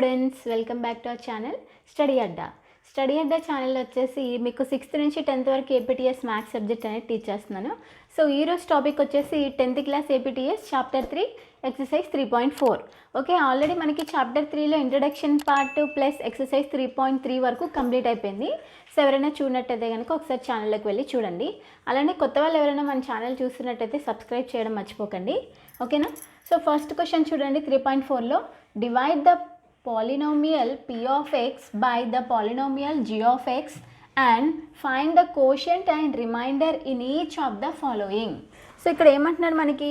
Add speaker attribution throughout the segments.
Speaker 1: Students, welcome back to our channel study Adda channel వచ్చేసి మీకు 6th నుంచి 10th వరకు ఏపీటీఎస్ మ్యాథ్స్ సబ్జెక్ట్ అనేది టీచ్ చేస్తున్నాను. సో ఈరోజు టాపిక్ వచ్చేసి 10th class APTS chapter 3 exercise 3.4. Okay, already మనకి చాప్టర్ 3లో ఇంట్రడక్షన్ పార్ట్ ప్లస్ ఎక్సర్సైజ్ 3.3 వరకు కంప్లీట్ అయిపోయింది. సో ఎవరైనా చూడనట్టయితే కనుక ఒకసారి ఛానల్లోకి వెళ్ళి చూడండి. అలానే కొత్త వాళ్ళు ఎవరైనా మన ఛానల్ చూస్తున్నట్టయితే సబ్స్క్రైబ్ చేయడం మర్చిపోకండి. ఓకేనా? సో ఫస్ట్ క్వశ్చన్ చూడండి. 3.4లో divide the polynomial p of x by the polynomial g of x and find the quotient and remainder in each of the following. So ఇక్కడ ఏమంటున్నాడు, మనకి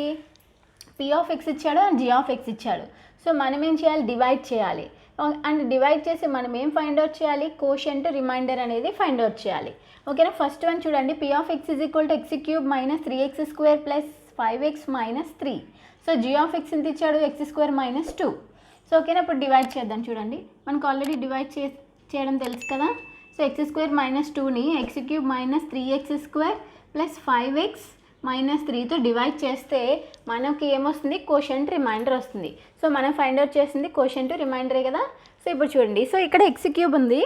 Speaker 1: p of x ఇచ్చాడు and g of x ఇచ్చాడు. So మనం ఏం చేయాలి, divide చేయాలి. And divide చేసి మనం ఏం ఫైండ్ అవుట్ చేయాలి, కోషెంట్ రిమైండర్ అనేది ఫైండ్ అవుట్ చేయాలి. ఓకేనా? ఫస్ట్ వన్ చూడండి, p of x is equal to x³ minus 3x square plus 5x minus 3. So g of x ఎంత ఇచ్చాడు, x square minus 2. సో ఓకేనా, ఇప్పుడు డివైడ్ చేద్దాం. చూడండి, మనకు ఆల్రెడీ డివైడ్ చేయడం తెలుసు కదా. సో ఎక్స్ స్క్వేర్ మైనస్ 2ని x³ minus 3x square plus 5x minus 3తో డివైడ్ చేస్తే మనకి ఏమొస్తుంది, కోషెంట్ రిమైండర్ వస్తుంది. సో మనం ఫైండ్ అవుట్ చేసింది కోషెంట్ రిమైండరే కదా. సో ఇప్పుడు చూడండి, సో ఇక్కడ x³ ఉంది,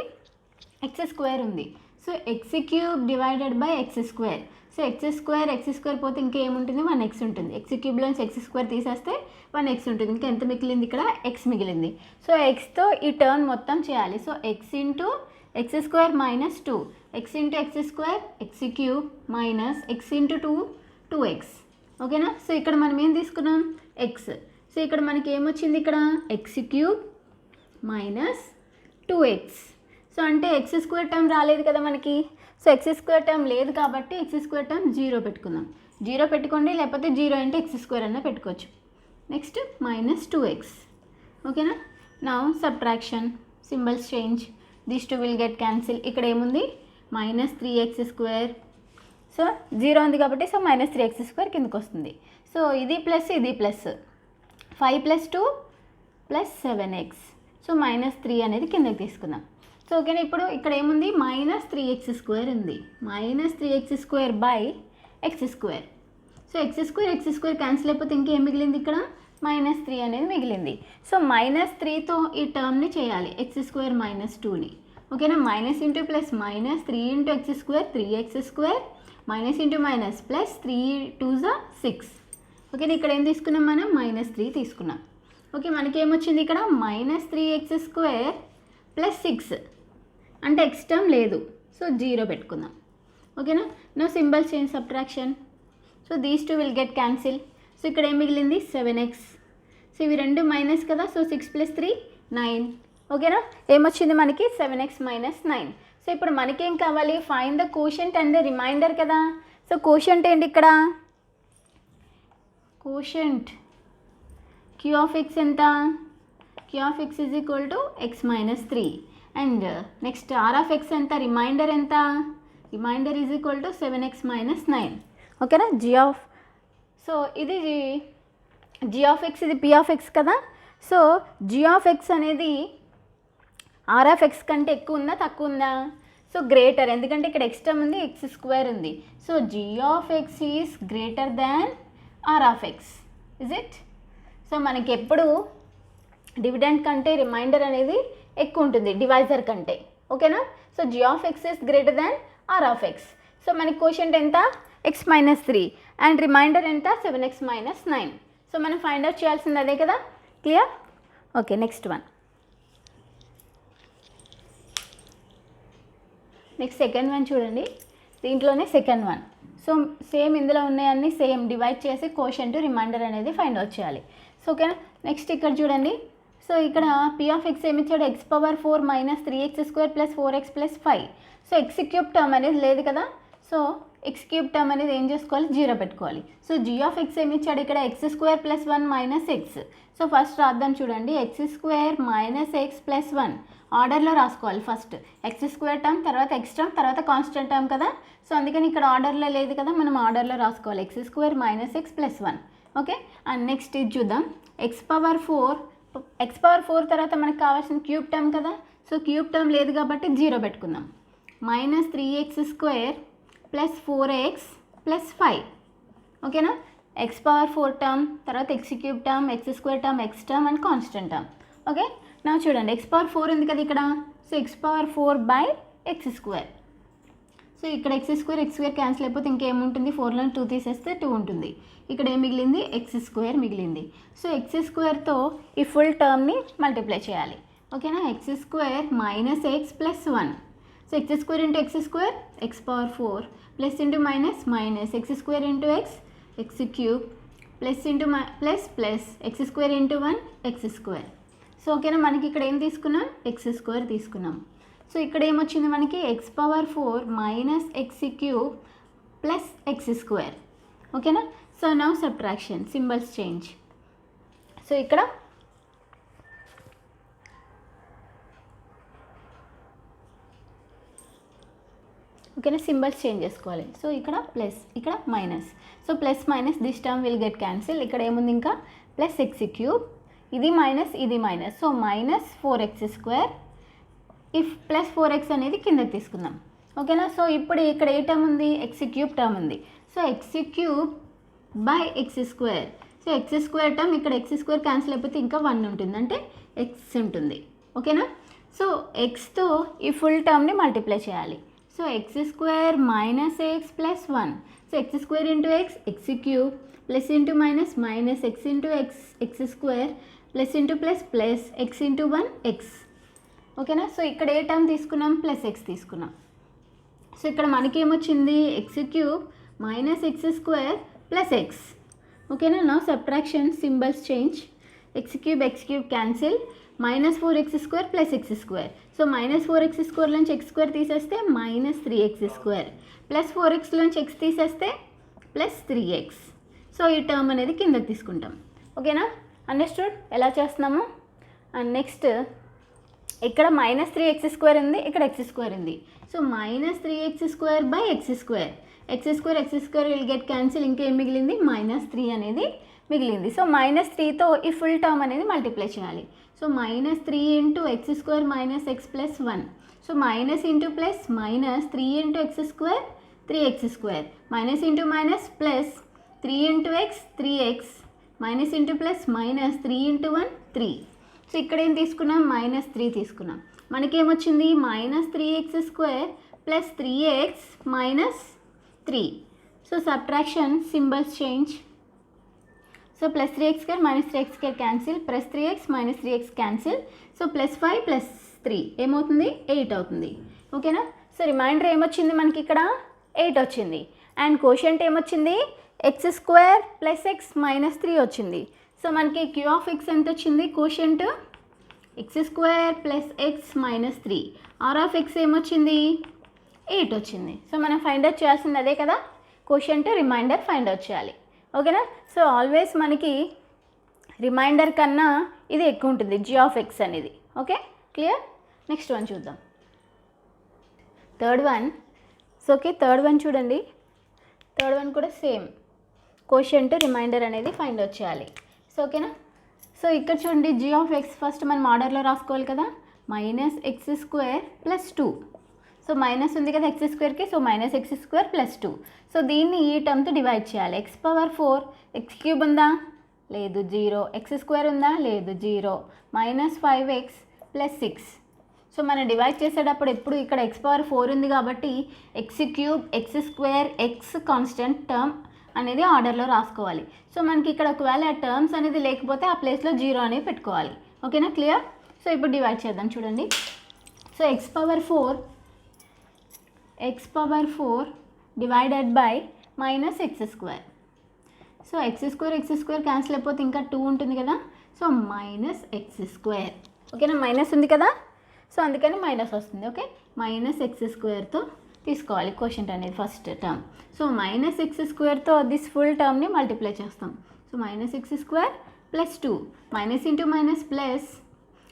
Speaker 1: x స్క్వేర్ ఉంది. So x³ divided by x square. So x square పోతే ఇంకేముంటుంది, 1x ఉంటుంది. x³ x స్క్వేర్ తీసేస్తే 1x ఉంటుంది. ఇంకా ఎంత మిగిలింది, ఇక్కడ x మిగిలింది. సో xతో ఈ టర్మ్ మొత్తం చేయాలి. So x into x square minus 2, x into x square x³ minus x into 2 2x. ఓకేనా? సో ఇక్కడ మనం ఏం తీసుకున్నాం, x. సో ఇక్కడ మనకి ఏమొచ్చింది, ఇక్కడ x³ మైనస్ 2x. సో అంటే x స్క్వేర్ టర్మ్ రాలేదు కదా మనకి. సో x స్క్వేర్ టర్మ్ లేదు కాబట్టి x స్క్వేర్ టర్మ్ 0 పెట్టుకుందాం. 0 పెట్టుకోండి, లేకపోతే 0 అంటే x స్క్వేర్ అన్న పెట్టుకోవచ్చు. Next minus 2x. ఓకేనా? Now subtraction, symbols change, this 2 will get cancel. ఇక్కడ ఏముంది, మైనస్ 3x స్క్వేర్. సో 0 ఉంది కాబట్టి సో మైనస్ 3x స్క్వేర్ కిందకి వస్తుంది. సో ఇది ప్లస్ ఇది plus, 5 plus 2 plus 7x. So minus 3 అనేది కిందకి తీసుకుందాం. సో ఓకేనా, ఇప్పుడు ఇక్కడ ఏముంది, మైనస్ 3x స్క్వేర్ ఉంది. Minus 3x square by x square. So x square cancel అయిపోతే ఇంకేం మిగిలింది, ఇక్కడ మైనస్ 3 అనేది మిగిలింది. సో మైనస్ 3తో ఈ టర్మ్ని చేయాలి, x స్క్వేర్ మైనస్ 2ని. ఓకేనా? Minus into plus minus 3 into x square 3x square minus into minus plus 3 2 6. ఓకేనా? ఇక్కడ ఏం తీసుకున్నాం, మనం మైనస్ 3 తీసుకున్నాం. ఓకే, మనకి ఏమొచ్చింది, ఇక్కడ మైనస్ 3x స్క్వేర్ ప్లస్ 6 అంటే x టర్మ్ లేదు. సో 0 పెట్టుకుందాం. ఓకేనా? No symbol change, subtraction. So these 2 will get cancel. So ఇక్కడ ఏం మిగిలింది, 7x. సో ఇవి రెండు మైనస్ కదా. So 6 plus 3 9. ఓకేనా? ఏమొచ్చింది మనకి, 7x మైనస్ 9. సో ఇప్పుడు మనకేం కావాలి, find the quotient and the remainder కదా. సో కోషెంట్ ఏంటి, ఇక్కడ కోషెంట్ q of x ఎంత, q of x is equal to x minus 3. And next r of x ఎంత, రిమైండర్ ఎంత, remainder is equal to 7x minus 9. ఓకేనా? So ఇది g of x, ఇది p of x కదా. So g of x అనేది r of x కంటే ఎక్కువ ఉందా తక్కువ ఉందా, సో గ్రేటర్, ఎందుకంటే ఇక్కడ x టర్మ్ ఉంది, x స్క్వేర్ ఉంది. So g of x is greater than r of x. Is it? So మనకి ఎప్పుడు డివిడెండ్ కంటే రిమైండర్ అనేది ఎక్కువ ఉంటుంది డివైజర్ కంటే. ఓకేనా? So g of x is greater than r of x. So మనకి కోషెంట్ ఎంత, x మైనస్ 3 అండ్ రిమైండర్ ఎంత, 7x మైనస్ 9. సో మనం ఫైండ్ అవుట్ చేయాల్సింది అదే కదా. Clear? Okay, next one. Next second one చూడండి, దీంట్లోనే సెకండ్ వన్. సో సేమ్ ఇందులో ఉన్నాయన్నీ సేమ్ డివైడ్ చేసి కోషెంట్ రిమైండర్ అనేది ఫైండ్ అవుట్ చేయాలి. సో ఓకేనా? నెక్స్ట్ ఇక్కడ చూడండి, సో ఇక్కడ p of x ఏమి ఇచ్చాడు, x⁴ minus 3x square plus 4x plus 5. So x³ term అనేది లేదు కదా. సో x³ టర్మ్ అనేది ఏం చేసుకోవాలి, 0 పెట్టుకోవాలి. సో g of x ఏమి ఇచ్చాడు, ఇక్కడ x square plus 1 minus x. So first రాద్దాం చూడండి, x square minus x plus 1 ఆర్డర్లో రాసుకోవాలి. ఫస్ట్ x స్క్వేర్ టర్మ్, తర్వాత x టర్మ్, తర్వాత కాన్స్టెంట్ టర్మ్ కదా. సో అందుకని ఇక్కడ ఆర్డర్లో లేదు కదా, మనం ఆర్డర్లో రాసుకోవాలి, x square minus x plus 1. Okay, and next ఇది చూద్దాం, x⁴ తర్వాత మనకు కావాల్సిన క్యూబ్ టర్మ్ కదా. సో క్యూబ్ టర్మ్ లేదు కాబట్టి 0 పెట్టుకుందాం. Minus 3x square plus 4x plus 5. ఓకేనా? x⁴ టర్మ్, తర్వాత x³ term, x square term, x term and constant term. Okay, నా చూడండి ఎక్స్ పవర్ 4 ఉంది కదా ఇక్కడ. So X power 4 by x square. So ఇక్కడ ఎక్స్ స్క్వేర్ క్యాన్సిల్ అయిపోతే ఇంకేముంటుంది, 4లో 2 తీసేస్తే 2 ఉంటుంది. ఇక్కడ ఏం మిగిలింది, ఎక్స్ స్క్వేర్ మిగిలింది. సో ఎక్స్ స్క్వేర్తో ఈ ఫుల్ టర్మ్ని మల్టిప్లై చేయాలి. ఓకేనా, X square minus x plus 1. So x square into x square x power 4 plus into minus x square into x cube plus into plus x square into 1 X square. So ఓకేనా, మనకి ఇక్కడ ఏం తీసుకున్నాం, X square తీసుకున్నాం. So ఇక్కడ ఏమొచ్చింది మనకి, x power 4 minus x cube plus x square. ఓకేనా, so now subtraction symbols change. So ఇక్కడ ఓకేనా, సింబల్స్ చేంజ్ చేసుకోవాలి. సో ఇక్కడ ప్లస్, ఇక్కడ minus. So plus minus this term will get cancel. ఇక్కడ ఏముంది ఇంకా ప్లస్ ఎక్స్ క్యూబ్, ఇది మైనస్ ఇది minus. So minus 4x square. If plus 4x అనేది కిందకి తీసుకుందాం. ఓకేనా, సో ఇప్పుడు ఇక్కడ ఏ టర్మ్ ఉంది, ఎక్స్ క్యూబ్ టర్మ్ ఉంది. So x cube by x square. So x square term ఇక్కడ ఎక్స్ స్క్వేర్ క్యాన్సిల్ అయిపోతే ఇంకా 1 ఉంటుంది, అంటే ఎక్స్ ఉంటుంది. ఓకేనా, సో ఎక్స్తో ఈ ఫుల్ టర్మ్ని మల్టిప్లై చేయాలి. So x square minus x plus 1. So x square into x cube plus into minus x into x square plus into plus x into 1 x. ఓకేనా, సో ఇక్కడ ఏ టర్మ్ తీసుకున్నాం, ప్లస్ ఎక్స్ తీసుకున్నాం. So ఇక్కడ మనకి ఏమొచ్చింది, x cube minus x square plus x. ఓకేనా, now subtraction symbols change. X cube cancel, minus 4x square plus x square. So minus 4x స్క్వేర్లోంచి ఎక్స్ స్క్వేర్ తీసేస్తే మైనస్ 3x స్క్వేర్ ప్లస్ 4xలోంచి x తీసేస్తే plus 3x. So ఈ term అనేది కిందకి తీసుకుంటాం. ఓకేనా, అండర్స్టూడ్ ఎలా చేస్తున్నాము. అండ్ నెక్స్ట్ ఇక్కడ మైనస్ 3x స్క్వేర్ ఉంది, ఇక్కడ ఎక్స్ స్క్వేర్ ఉంది. So minus 3x square by x square. X square will get cancel. ఇంకేం మిగిలింది, మైనస్ 3 అనేది మిగిలింది. సో మైనస్ 3తో ఈ ఫుల్ టర్మ్ అనేది మల్టిప్లై చేయాలి. So minus 3 into x square minus x plus 1. So minus into plus minus 3 into x square 3x square minus into minus plus 3 into x 3x minus into plus minus 3 into 1 3. So ఇక్కడ ఏం తీసుకున్నాం, minus 3 తీసుకున్నాం. మనకేమొచ్చింది, minus 3x square plus 3x minus 3. So subtraction symbols change. So plus 3x square minus 3x square cancel, plus 3x minus 3x cancel. So plus 5 plus 3 ఏమవుతుంది, 8 అవుతుంది. ఓకేనా, so remainder ఏమొచ్చింది మనకి ఇక్కడ 8 వచ్చింది. అండ్ కోషంట్ ఏమొచ్చింది, x square plus x minus 3 వచ్చింది. So మనకి క్యూ ఆఫ్ ఎక్స్ ఎంత వచ్చింది, quotient x square plus x minus 3. R of x ఏమొచ్చింది, 8 వచ్చింది. సో మనం ఫైండ్ అవుట్ చేయాల్సింది అదే కదా, కోషంట్ రిమైండర్ ఫైండ్ అవుట్ చేయాలి. ఓకేనా, సో ఆల్వేస్ మనకి రిమైండర్ కన్నా ఇది ఎక్కువ ఉంటుంది, జీ ఆఫ్ ఎక్స్ అనేది. Okay, clear. నెక్స్ట్ వన్ చూద్దాం, third one. So okay, third one చూడండి. థర్డ్ వన్ కూడా సేమ్, కోషంట్ రిమైండర్ అనేది ఫైండ్ అవుట్ చేయాలి. సో ఓకేనా, సో ఇక్కడ చూడండి, జీ ఆఫ్ ఎక్స్ ఫస్ట్ మనం ఆర్డర్లో రాసుకోవాలి కదా, minus x square plus 2. So minus ఉంది కదా ఎక్స్ స్క్వేర్కి, so minus x square plus 2. So దీన్ని ఈ టర్మ్తో డివైడ్ చేయాలి. ఎక్స్ పవర్ 4 ఎక్స్ క్యూబ్ ఉందా, లేదు 0. ఎక్స్ స్క్వేర్ ఉందా, లేదు 0. Minus 5x plus 6. సో మనం డివైడ్ చేసేటప్పుడు ఎప్పుడు ఇక్కడ ఎక్స్ పవర్ 4 ఉంది కాబట్టి x cube x square x constant term అనేది ఆర్డర్లో రాసుకోవాలి. సో మనకి ఇక్కడ ఒకవేళ ఆ టర్మ్స్ అనేది లేకపోతే ఆ ప్లేస్లో 0 అనేది పెట్టుకోవాలి. ఓకేనా, క్లియర్. సో ఇప్పుడు డివైడ్ చేద్దాం చూడండి. So X power 4 divided by minus x square. So x square cancel అయిపోతే ఇంకా 2 ఉంటుంది కదా, సో మైనస్ ఎక్స్ స్క్వేర్. ఓకేనా, మైనస్ ఉంది కదా, సో అందుకని మైనస్ వస్తుంది. ఓకే, మైనస్ ఎక్స్ స్క్వేర్తో తీసుకోవాలి కోషంట్ అనేది first term. So minus x స్క్వేర్తో దిస్ ఫుల్ టర్మ్ని మల్టిప్లై చేస్తాం. So minus x square plus 2 minus into minus plus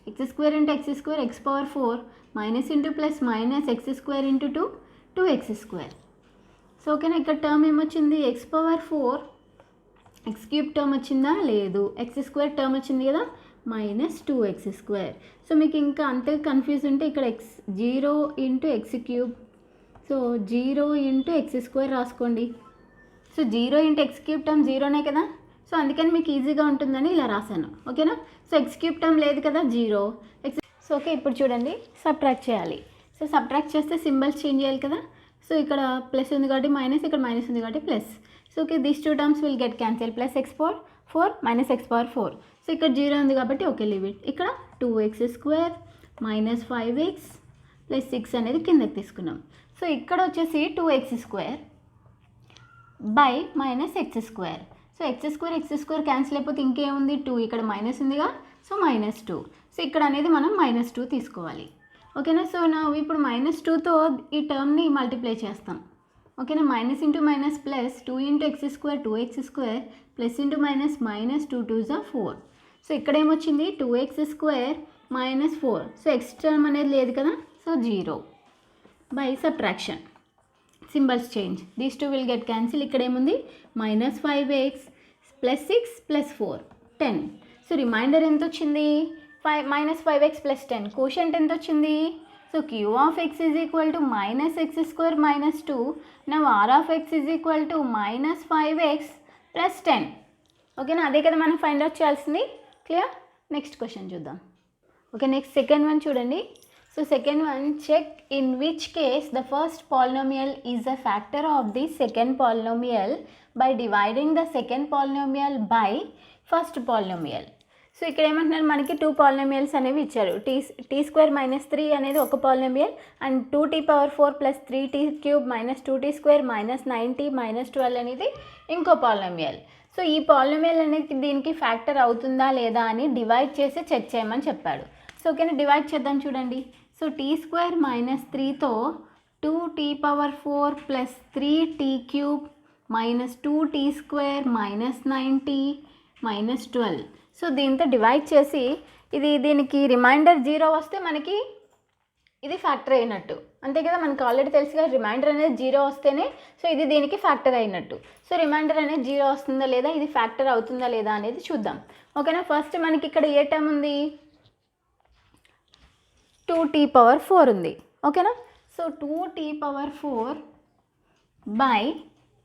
Speaker 1: x square into x square x power 4 minus into plus minus x square into 2x square. So ఓకేనా, ఇక్కడ term ఏమొచ్చింది, x power 4 x cube term వచ్చిందా, లేదు. X square term వచ్చింది కదా, minus 2x square. So మీకు ఇంకా అంతే కన్ఫ్యూజ్ ఉంటే ఇక్కడ 0 into x cube, so 0 into x square రాసుకోండి. So 0 into x cube term 0నే కదా, సో సో అందుకని మీకు ఈజీగా ఉంటుందని ఇలా రాశాను. ఓకేనా. సో ఎక్స్ క్యూబ్ టర్మ్ లేదు కదా, 0 ఎక్స్. సో ఓకే, ఇప్పుడు చూడండి సబ్ట్రాక్ట్ చేయాలి. సో సబ్ట్రాక్ట్ చేస్తే సింబల్స్ చేంజ్ చేయాలి కదా. సో ఇక్కడ ప్లస్ ఉంది కాబట్టి మైనస్, ఇక్కడ మైనస్ ఉంది కాబట్టి plus. So okay, these 2 terms will get cancel. Plus x power 4 minus x power 4. So ఇక్కడ 0 ఉంది కాబట్టి ఓకే లీవ్ ఇట్. ఇక్కడ 2x² మైనస్ 5x ప్లస్ 6 అనేది కిందకి తీసుకున్నాం. సో ఇక్కడ వచ్చేసి 2x² by minus x². So x² cancel అయిపోతే ఇంకేముంది, 2 ఇక్కడ మైనస్ ఉందిగా, సో -2. సో ఇక్కడ అనేది మనం -2 తీసుకోవాలి. ఓకేనా. సో నా ఇప్పుడు -2తో ఈ టర్మ్ని మల్టిప్లై చేస్తాం. ఓకేనా. Minus into minus plus 2 into x² 2x² plus into minus -2 2 = 4. So ఇక్కడ ఏమొచ్చింది, 2x² minus 4. So x term అనేది లేదు కదా, so 0 by subtraction. Symbols change, these 2 will get cancel. ఇక్కడ ఏముంది, -5x plus 6 plus 4 10. So remainder ఎంత వచ్చింది, -5x ప్లస్ 10. కోషంట్ ఎంత వచ్చింది, so q of x is equal to -x² minus 2. Now r of x is equal to -5x plus 10. ఓకేనా. అదే కదా మనం ఫైండ్ అవుట్ చేయాల్సింది. క్లియర్. నెక్స్ట్ క్వశ్చన్ చూద్దాం. ఓకే, నెక్స్ట్ సెకండ్ వన్ చూడండి. So second one, check in which case the first polynomial is a factor of the second polynomial by dividing the second polynomial by first polynomial. So ఇక్కడ ఏమంటున్నారు, మనకి 2 polynomials అనేవి ఇచ్చారు. t² minus 3 అనేది ఒక polynomial and 2t⁴ plus 3t³ minus 2t² minus 9t minus 12 అనేది ఇంకో polynomial. So ఈ పాలినోమియల్ అనేది దీనికి ఫ్యాక్టర్ అవుతుందా లేదా అని డివైడ్ చేసి చెక్ చేయమని చెప్పాడు. సో ఓకేనా, డివైడ్ చేద్దాం చూడండి. సో t² మైనస్ 3తో 2t⁴ plus 3t³ minus 2t² minus 9t minus 12. So దీంతో డివైడ్ చేసి దీనికి రిమైండర్ 0 వస్తే మనకి ఇది ఫ్యాక్టర్ అయినట్టు, అంతే కదా. మనకు ఆల్రెడీ తెలుసుగా రిమైండర్ అనేది 0 వస్తేనే సో ఇది దీనికి ఫ్యాక్టర్ అయినట్టు. సో రిమైండర్ అనేది 0 వస్తుందా లేదా, ఇది ఫ్యాక్టర్ అవుతుందా లేదా అనేది చూద్దాం. ఓకేనా. ఫస్ట్ మనకి ఇక్కడ ఏ టర్మ్ ఉంది, 2t⁴ ఉంది. ఓకేనా. So 2t⁴ by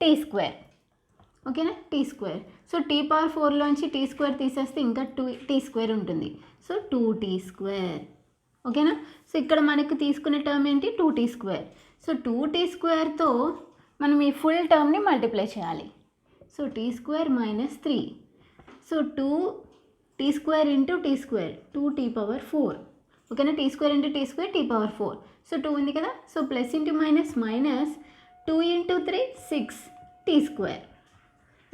Speaker 1: t². ఓకేనా, t². సో t⁴లోంచి t² తీసేస్తే ఇంకా t² ఉంటుంది. So 2t². ఓకేనా. సో ఇక్కడ మనకు తీసుకునే టర్మ్ ఏంటి, 2t². సో 2t²తో మనం ఈ ఫుల్ టర్మ్ని మల్టిప్లై చేయాలి. So t² minus 3. So 2t² into t², 2t⁴. ఓకేనా. t² into t² t⁴. So 2 ఉంది కదా, so plus into minus minus 2 into 3 6 t².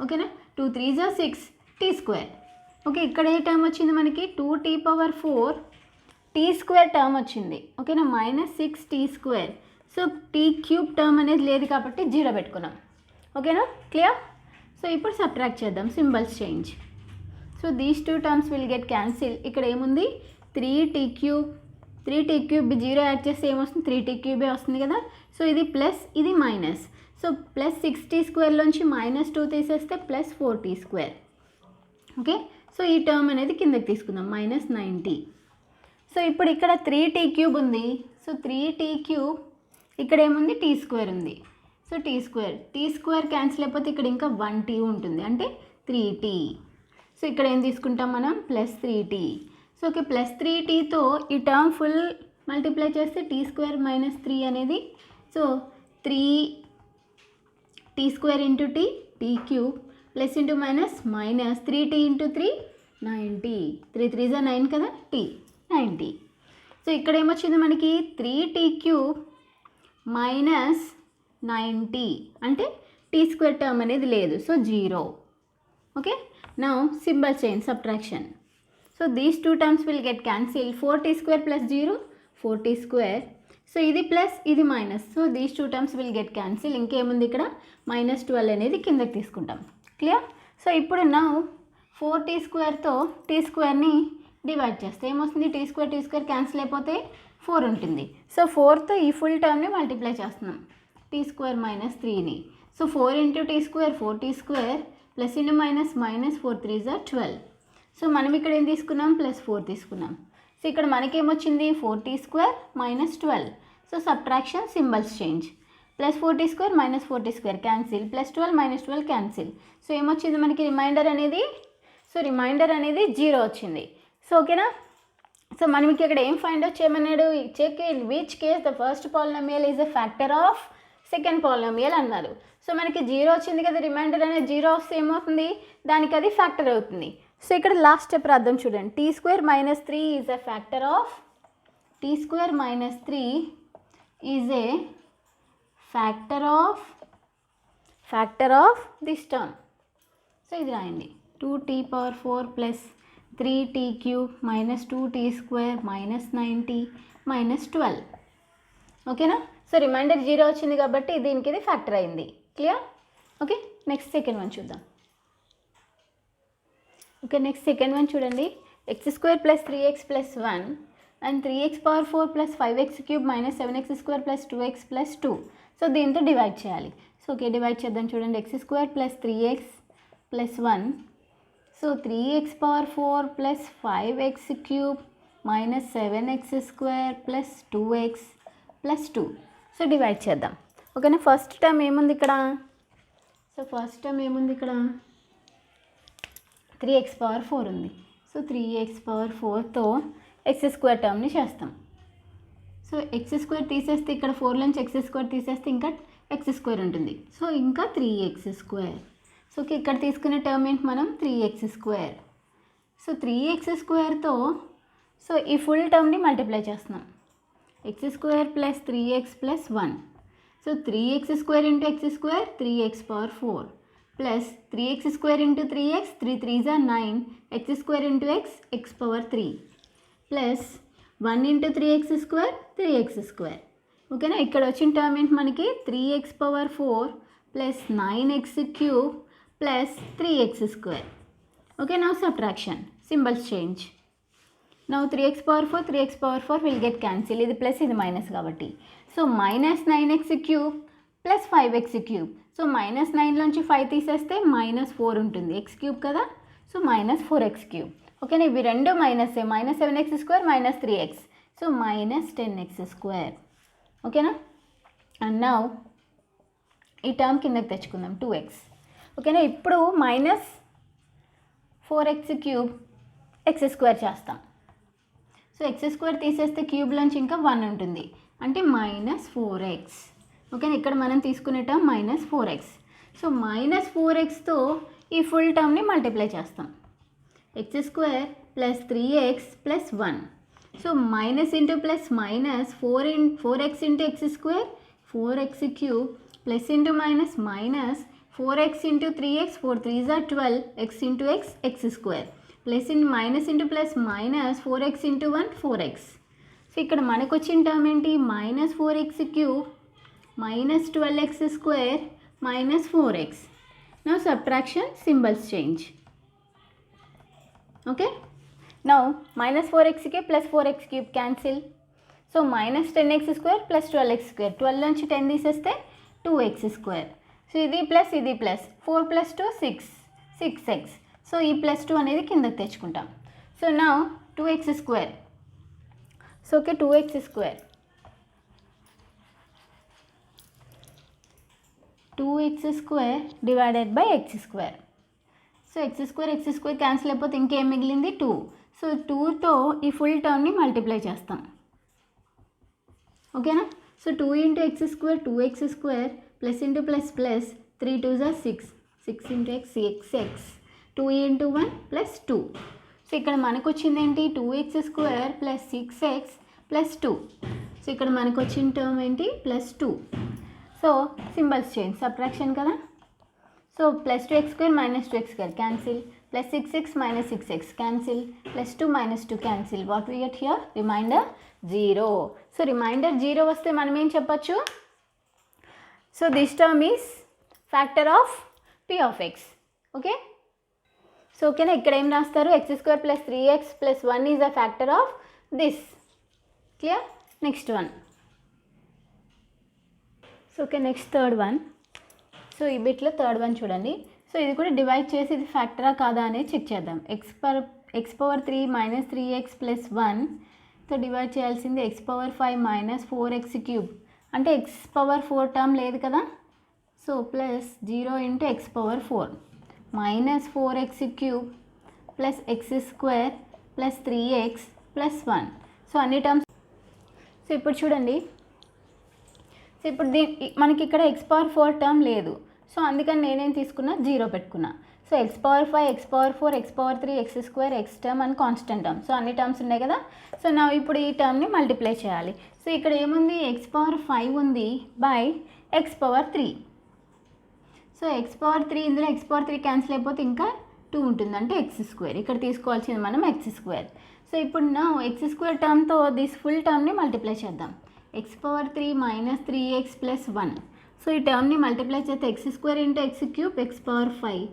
Speaker 1: ఓకేనా. 2 3 = 6 t². ఓకే, ఇక్కడ ఏ టర్మ్ వచ్చింది మనకి, 2t⁴ t² టర్మ్ వచ్చింది. ఓకేనా, -6 t². సో t³ టర్మ్ అనేది లేదు కాబట్టి 0 పెట్టుకున్నాం. ఓకేనా, క్లియర్. సో ఇప్పుడు సబ్ట్రాక్ట్ చేద్దాం, symbols change. So these 2 terms will get cancel. ఇక్కడ ఏముంది, 3t³ 0 యాడ్ చేస్తే ఏమొస్తుంది, 3t³ వస్తుంది కదా. సో ఇది ప్లస్, ఇది మైనస్. సో ప్లస్ 6t²లోంచి -2 తీసేస్తే ప్లస్ 4t². ఓకే, సో ఈ టర్మ్ అనేది కిందకి తీసుకుందాం, -9t. సో ఇప్పుడు ఇక్కడ 3t³ ఉంది. సో 3t³ ఇక్కడ ఏముంది, t² ఉంది. సో t² క్యాన్సిల్ అయిపోతే ఇక్కడ ఇంకా 1t ఉంటుంది, అంటే 3t. సో ఇక్కడ ఏం తీసుకుంటాం మనం, plus 3t. So okay, plus 3tతో ఈ టర్మ్ ఫుల్ మల్టిప్లై చేస్తే t² మైనస్ 3 అనేది, so 3t² into t³ plus into minus minus 3t into 3 9t. 3 3 = 9 కదా, t 9t. సో ఇక్కడ ఏమొచ్చింది మనకి, 3t³ మైనస్ 9t, అంటే t² టర్మ్ అనేది లేదు, so 0. Okay, now symbol change, subtraction. So these 2 terms will get cancel. 4t² plus 0 4t². So ఇది plus, ఇది minus. So these 2 terms will get cancel. ఇంకేముంది ఇక్కడ, -12 అనేది కిందకి తీసుకుంటాం. క్లియర్. సో ఇప్పుడు నా 4t²తో t²ని డివైడ్ చేస్తే ఏమొస్తుంది, t² క్యాన్సిల్ అయిపోతే 4 ఉంటుంది. సో 4తో ఈ ఫుల్ టర్మ్ని మల్టిప్లై చేస్తున్నాం, t² మైనస్ 3ని. So 4 into t² 4t² plus into minus minus 4 3 = 12. So మనం ఇక్కడ ఏం తీసుకున్నాం, ప్లస్ 4 తీసుకున్నాం. సో ఇక్కడ మనకేమొచ్చింది, 4t² minus 12. So subtraction, symbols change. Plus 4t² minus 4t² cancel, plus 12 minus 12 cancel. So ఏమొచ్చింది మనకి రిమైండర్ అనేది? సో రిమైండర్ అనేది 0 వచ్చింది. సో ఓకేనా. సో మనం ఇక్కడ ఏం ఫైండ్ అవుట్ చేయమన్నాడు? Check in which case the first polynomial is a factor of second polynomial అన్నారు. సో మనకి 0 వచ్చింది కదా, రిమైండర్ అనేది 0 వస్తే ఏమవుతుంది? దానికి అది ఫ్యాక్టర్ అవుతుంది. సో ఇక్కడ లాస్ట్ స్టెప్ రాద్దాం చూడండి. t² minus 3 is a factor of t² minus 3 is a factor of this term. So ఇది రాయండి. 2t⁴ plus 3t³ minus 2t² minus 9t minus 12. ఓకేనా. సో రిమైండర్ 0 వచ్చింది కాబట్టి దీనికి ఇది ఫ్యాక్టర్ అయింది. Clear? Okay. Next second one చూద్దాం. Okay, next second one చూడండి. x² plus 3x plus 1 and 3x⁴ plus 5x³ minus 7x² plus 2x plus 2. So దీంతో divide చేయాలి. సో ఓకే, డివైడ్ చేద్దాం చూడండి. x² plus 3x plus 1. So 3x⁴ plus 5x³ minus 7x² plus 2x plus 2. So divide చేద్దాం. ఓకేనా. First term ఏముంది ఇక్కడ? So first term ఏముంది ఇక్కడ? 3x⁴ ఉంది. సో 3x⁴తో x² టర్మ్ని చేస్తాం. సో x² తీసేస్తే ఇక్కడ 4 నుంచి x² తీసేస్తే ఇంకా x² ఉంటుంది. సో ఇంకా 3x². సో ఇక్కడ తీసుకునే టర్మ్ ఏంటి మనం? 3x². సో 3x²తో సో ఈ ఫుల్ టర్మ్ని మల్టిప్లై చేస్తున్నాం. x² plus 3x plus 1. So 3x² into x² 3x⁴ plus 3x² into 3x 3 3s are 9 x² into x x⁴ plus 1 into 3x² 3x². ఓకేనా. ఇక్కడ వచ్చిన టర్మ్ ఏంటి మనకి? 3x⁴ plus 9x³ plus 3x². Okay, now subtraction symbols change. Now 3x⁴ will get cancel. ఇది plus ఇది minus కాబట్టి. So minus 9x³ plus 5x³. So minus 9లోంచి 5 తీసేస్తే minus 4 ఉంటుంది. x³ కదా. So minus 4x³. ఓకేనా. ఇవి రెండు minus minus 7x² minus 3x. So minus 10x². ఓకేనా. అండ్ నౌ ఈ టర్మ్ కిందకి తెచ్చుకుందాం 2x. ఓకేనా. ఇప్పుడు మైనస్ 4x³ x² చేస్తాం. సో x² తీసేస్తే క్యూబ్లోంచి ఇంకా 1 ఉంటుంది, అంటే మైనస్ 4x. ఓకేనా. ఇక్కడ మనం తీసుకునే term minus 4x. So minus 4xతో ఈ ఫుల్ టర్మ్ని మల్టిప్లై చేస్తాం. x² plus 3x plus 1. So minus into plus minus 4x into x² 4x³ plus into minus minus 4x into 3x 4 3s are 12 x into x x² plus in minus into plus minus 4x into 1 4x. So ఇక్కడ మనకు వచ్చిన term ఏంటి? Minus 4x³ minus 12x² minus 4x. Now subtraction symbols change. Okay. Now minus 4x³ plus 4x³ cancel. So minus 10x² plus 12x². 12 నుంచి 10 తీసేస్తే 2x². So ఇది plus ఇది plus 4 plus 2 6x. So ఈ plus 2 అనేది కిందకి తెచ్చుకుంటాం. So now 2x². So okay, 2x² 2x² divided by x². So x² cancel అయిపోతే ఇంకేం మిగిలింది? 2. సో 2తో ఈ ఫుల్ టర్మ్ని మల్టిప్లై చేస్తాం. ఓకేనా. So 2 into x² 2x² plus into plus plus 3 2s are 6 6 into x 6x 2 into 1 plus 2. So ఇక్కడ మనకు వచ్చింది ఏంటి? 2x² plus 6x plus 2. So ఇక్కడ మనకు వచ్చిన టర్మ్ ఏంటి? Plus 2. So symbols change, subtraction కదా. So plus 2x² minus 2x² cancel, plus 6x minus 6x cancel, plus 2 minus 2 cancel. What we get here? Remainder 0. So remainder 0 వస్తే మనం ఏం చెప్పచ్చు? So this term is factor of p of x. Okay. So ఓకేనా. ఇక్కడ ఏం రాస్తారు? x² plus 3x plus 1 is a factor of this. Clear? Next one. So okay, next third one. So ఈ బిట్లో third one చూడండి. So ఇది కూడా divide చేసి ఇది ఫ్యాక్టరా కాదా అనేది చెక్ చేద్దాం. x⁴ minus 3x plus 1తో divide చేయాల్సింది x⁴మైనస్ 4x³ అంటే ఎక్స్ పవర్ 4 టర్మ్ లేదు కదా. So plus 0 into X power 4 minus 4x³ plus x² plus 3x plus 1. So అన్ని టర్మ్స్. సో ఇప్పుడు చూడండి, సో ఇప్పుడు మనకి ఇక్కడ ఎక్స్ పవర్ 4 టర్మ్ లేదు. సో అందుకని నేనేం తీసుకున్నా, 0 పెట్టుకున్నా. So X power 5, X power 4, X power 3, x² X term and constant term. So అన్ని టర్మ్స్ ఉన్నాయి కదా. సో నా ఇప్పుడు ఈ టర్మ్ని మల్టిప్లై చేయాలి. సో ఇక్కడ ఏముంది, ఎక్స్ పవర్ 5 ఉంది by X power 3. So X power 3, ఇందులో ఎక్స్ పవర్ 3 క్యాన్సిల్ అయిపోతే ఇంకా 2 ఉంటుంది, అంటే x². ఇక్కడ తీసుకోవాల్సింది మనం x². సో ఇప్పుడు నా x² టర్మ్తో దిస్ ఫుల్ టర్మ్ని మల్టిప్లై చేద్దాం. X power 3 minus 3x plus 1. So ఈ టర్మ్ని మల్టిప్లై చేస్తే x² into x³ X power 5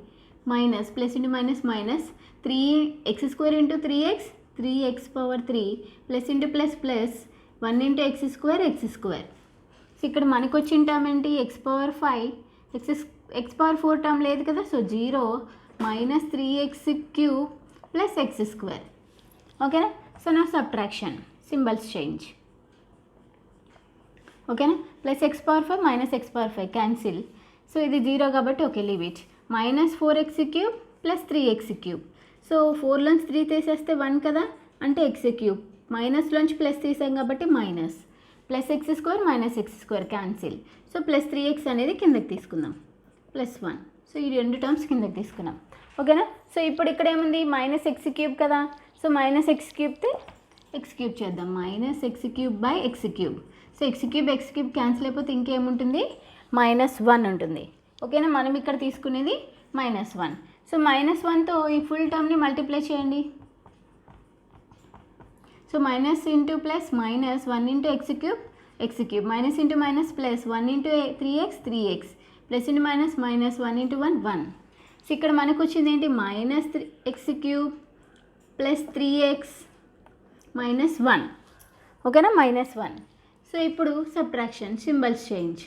Speaker 1: minus plus into minus minus 3x² into 3x 3x power 3 plus into plus plus 1 into x². So ఇక్కడ మనకు వచ్చిన term ఏంటి, X power 5, X power 4 term లేదు కదా. So 0 minus 3x³ plus x². ఓకేనా. So నా subtraction symbols change. ఓకేనా. Plus x power 5 minus x power 5 cancel. So ఇది 0 కాబట్టి okay leave it. Minus 4x³ plus 3x³. So 4లోంచి 3 తీసేస్తే 1 కదా, అంటే x³ మైనస్లోంచి ప్లస్ తీసాం కాబట్టి minus plus x² minus x² cancel. So plus 3x అనేది కిందకి తీసుకుందాం ప్లస్ 1. సో ఈ రెండు టర్మ్స్ కిందకి తీసుకున్నాం. ఓకేనా. సో ఇప్పుడు ఇక్కడ ఏముంది, మైనస్ x³ కదా. సో మైనస్ x³ x³ చేద్దాం, minus x³ by x³. So x³ cancel అయిపోతే ఇంకేముంటుంది, -1 ఉంటుంది. ఓకేనా. మనం ఇక్కడ తీసుకునేది -1. సో -1తో ఈ ఫుల్ టర్మ్ని మల్టిప్లై చేయండి. So minus into plus minus 1 into x³ minus into minus plus 1 into 3x plus into minus minus 1 into 1. So ఇక్కడ మనకు వచ్చింది ఏంటి, minus x³ plus 3x minus 1. ఓకేనా, -1. సో ఇప్పుడు subtraction symbols change.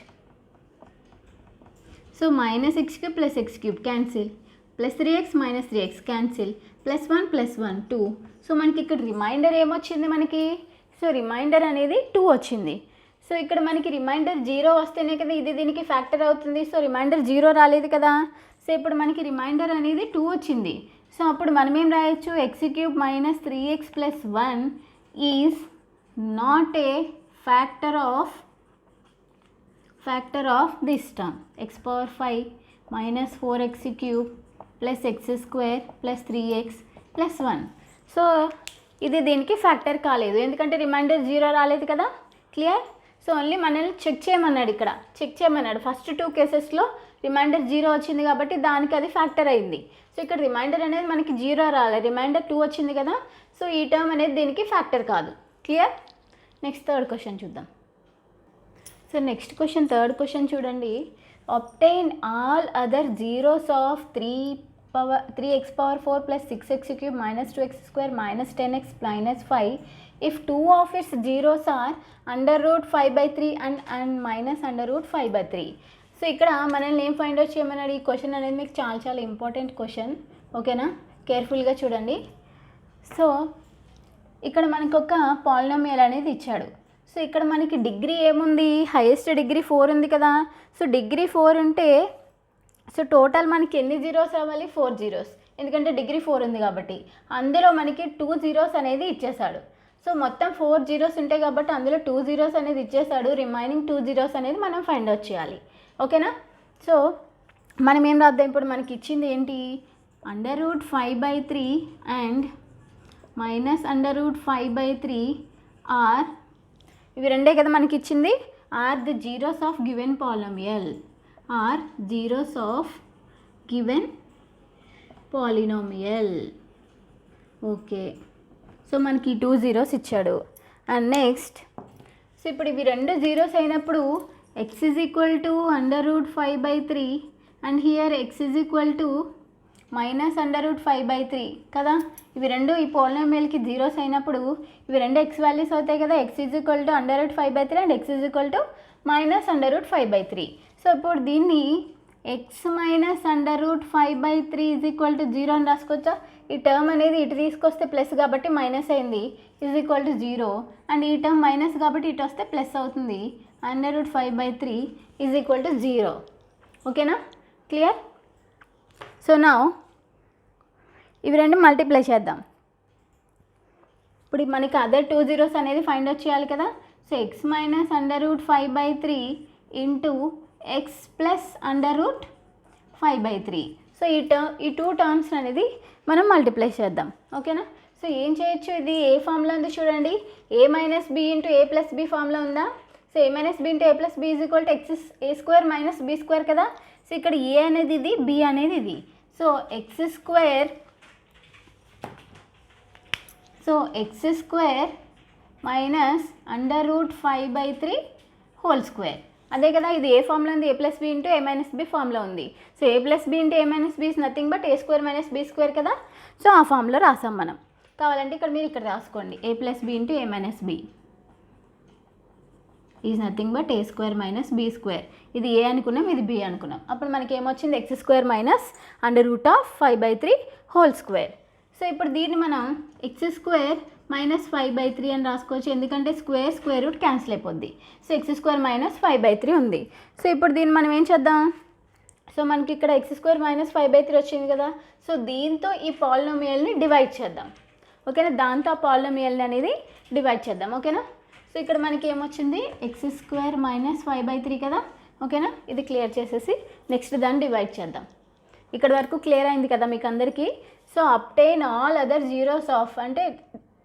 Speaker 1: So minus x³ plus x³ cancel, plus 3x minus 3x cancel, plus 1 plus 1 2. So మనకి ఇక్కడ reminder ఏమొచ్చింది మనకి, సో రిమైండర్ అనేది 2 వచ్చింది. సో ఇక్కడ మనకి రిమైండర్ 0 వస్తేనే కదా ఇది దీనికి ఫ్యాక్టర్ అవుతుంది. సో రిమైండర్ 0 రాలేదు కదా. సో ఇప్పుడు మనకి రిమైండర్ అనేది 2 వచ్చింది. సో అప్పుడు మనం ఏం రాయొచ్చు, x³ minus 3x plus 1 is not a factor of this term, X power 5 minus 4x³ plus x² plus 3x plus 1. So ఇది దీనికి ఫ్యాక్టర్ కాలేదు, ఎందుకంటే రిమైండర్ 0 రాలేదు కదా. క్లియర్. సో ఓన్లీ మనల్ని చెక్ చేయమన్నాడు, ఇక్కడ చెక్ చేయమన్నాడు. ఫస్ట్ 2 కేసెస్లో రిమైండర్ 0 వచ్చింది కాబట్టి దానికి అది ఫ్యాక్టర్ అయింది. సో ఇక్కడ రిమైండర్ అనేది మనకి 0 రాలేదు, రిమైండర్ 2 వచ్చింది కదా. సో ఈ టర్మ్ అనేది దీనికి ఫ్యాక్టర్ కాదు. క్లియర్. నెక్స్ట్ థర్డ్ క్వశ్చన్ చూద్దాం. So next question, third question చూడండి. obtain all other zeros of 3x power 4 plus 6x³ minus 2x² minus 10x minus 5 if two of its zeros are under root 5/3 and minus under root 5/3. So ఇక్కడ మనల్ని ఏం find out చేయమన్నాడు. ఈ question అనేది మీకు చాలా important question. ఓకేనా, కేర్ఫుల్గా చూడండి. సో ఇక్కడ మనకు ఒక పాలినామియల్ అనేది ఇచ్చాడు. సో ఇక్కడ మనకి డిగ్రీ ఏముంది, హైయెస్ట్ డిగ్రీ 4 ఉంది కదా. సో డిగ్రీ 4 ఉంటే సో టోటల్ మనకి ఎన్ని జీరోస్ రావాలి, 4 జీరోస్, ఎందుకంటే డిగ్రీ 4 ఉంది కాబట్టి. అందులో మనకి 2 జీరోస్ అనేది ఇచ్చేసాడు. సో మొత్తం 4 జీరోస్ ఉంటాయి కాబట్టి అందులో 2 జీరోస్ అనేది ఇచ్చేసాడు. రిమైనింగ్ 2 జీరోస్ అనేది మనం ఫైండ్ అవుట్ చేయాలి. ఓకేనా. సో మనం ఏం రాద్దాం, ఇప్పుడు మనకి ఇచ్చింది ఏంటి, under root 5/3 and minus under root 5/3 are, ఇవి రెండే కదా మనకి ఇచ్చింది, are the zeros of given polynomial, are zeros of given polynomial. Okay, so మనకి 2 జీరోస్ ఇచ్చాడు. అండ్ నెక్స్ట్, సో ఇప్పుడు ఇవి రెండు జీరోస్ అయినప్పుడు x is equal to under root 5/3 and here x is equal to minus under root 5/3 కదా. ఇవి రెండు ఈ పాలినామియల్కి జీరోస్ అయినప్పుడు ఇవి రెండు x వాల్యూస్ అవుతాయి కదా. x is equal to under root 5/3 and x is equal to minus under root 5/3. So ఇప్పుడు దీన్ని X minus under root 5/3 is equal to 0 అని రాసుకోవచ్చా? ఈ టర్మ్ అనేది ఇటు తీసుకొస్తే ప్లస్ కాబట్టి మైనస్ అయింది, ఈజ్ ఈక్వల్ టు 0. అండ్ ఈ టర్మ్ మైనస్ కాబట్టి ఇటు వస్తే ప్లస్ అవుతుంది, under root 5/3 is equal to 0. ఓకేనా, క్లియర్? సో నౌ ఇవి రెండు మల్టిప్లై చేద్దాం. ఇప్పుడు మనకి అదర్ 2 zeros అనేది ఫైండ్ అవుట్ చేయాలి కదా. So X minus under root 5/3 into X plus under root 5/3. So ఈ టూ టర్మ్స్ అనేది మనం మల్టిప్లై చేద్దాం. ఓకేనా, సో ఏం చేయొచ్చు, ఇది ఏ ఫామ్లో ఉంది చూడండి, a minus b into a plus b ఫామ్లో ఉందా. So a minus b into a plus b is equal to x a square minus b square కదా. సో ఇక్కడ a అనేది ఇది, b అనేది ఇది. So x square minus under root 5/3 whole square. అదే కదా, ఇది ఏ ఫామ్లో ఉంది, a plus b into a minus b ఫామ్లో ఉంది. So a plus b into a minus B is nothing but a square minus b square కదా. So ఆ ఫామ్లో రాసాం మనం. కావాలంటే ఇక్కడ మీరు ఇక్కడ రాసుకోండి, a plus b into a minus b is nothing but a square minus b square. ఇది a అనుకున్నాం, ఇది b అనుకున్నాం. అప్పుడు మనకి ఏమొచ్చింది, x square minus under root of 5/3 whole square. So ఇప్పుడు దీన్ని మనం ఎక్స్ స్క్వేర్ మైనస్ 5/3 అని రాసుకోవచ్చు, ఎందుకంటే స్క్వేర్ రూట్ క్యాన్సిల్ అయిపోద్ది. సో ఎక్స్ స్క్వేర్ మైనస్ 5/3 ఉంది. సో ఇప్పుడు దీన్ని మనం ఏం చేద్దాం, సో మనకి ఇక్కడ ఎక్స్ స్క్వేర్ మైనస్ 5/3 వచ్చింది కదా. సో దీంతో ఈ పాలినోమియల్ని డివైడ్ చేద్దాం. ఓకేనా, దాంతో ఆ పాలినోమియల్ని అనేది డివైడ్ చేద్దాం. ఓకేనా, సో ఇక్కడ మనకి ఏమొచ్చింది, ఎక్స్ స్క్వేర్ మైనస్ 5/3 కదా. ఓకేనా, ఇది క్లియర్ చేసేసి నెక్స్ట్ దాన్ని డివైడ్ చేద్దాం. ఇక్కడ వరకు క్లియర్ అయింది కదా మీకు అందరికీ. So obtain all other zeros of, అంటే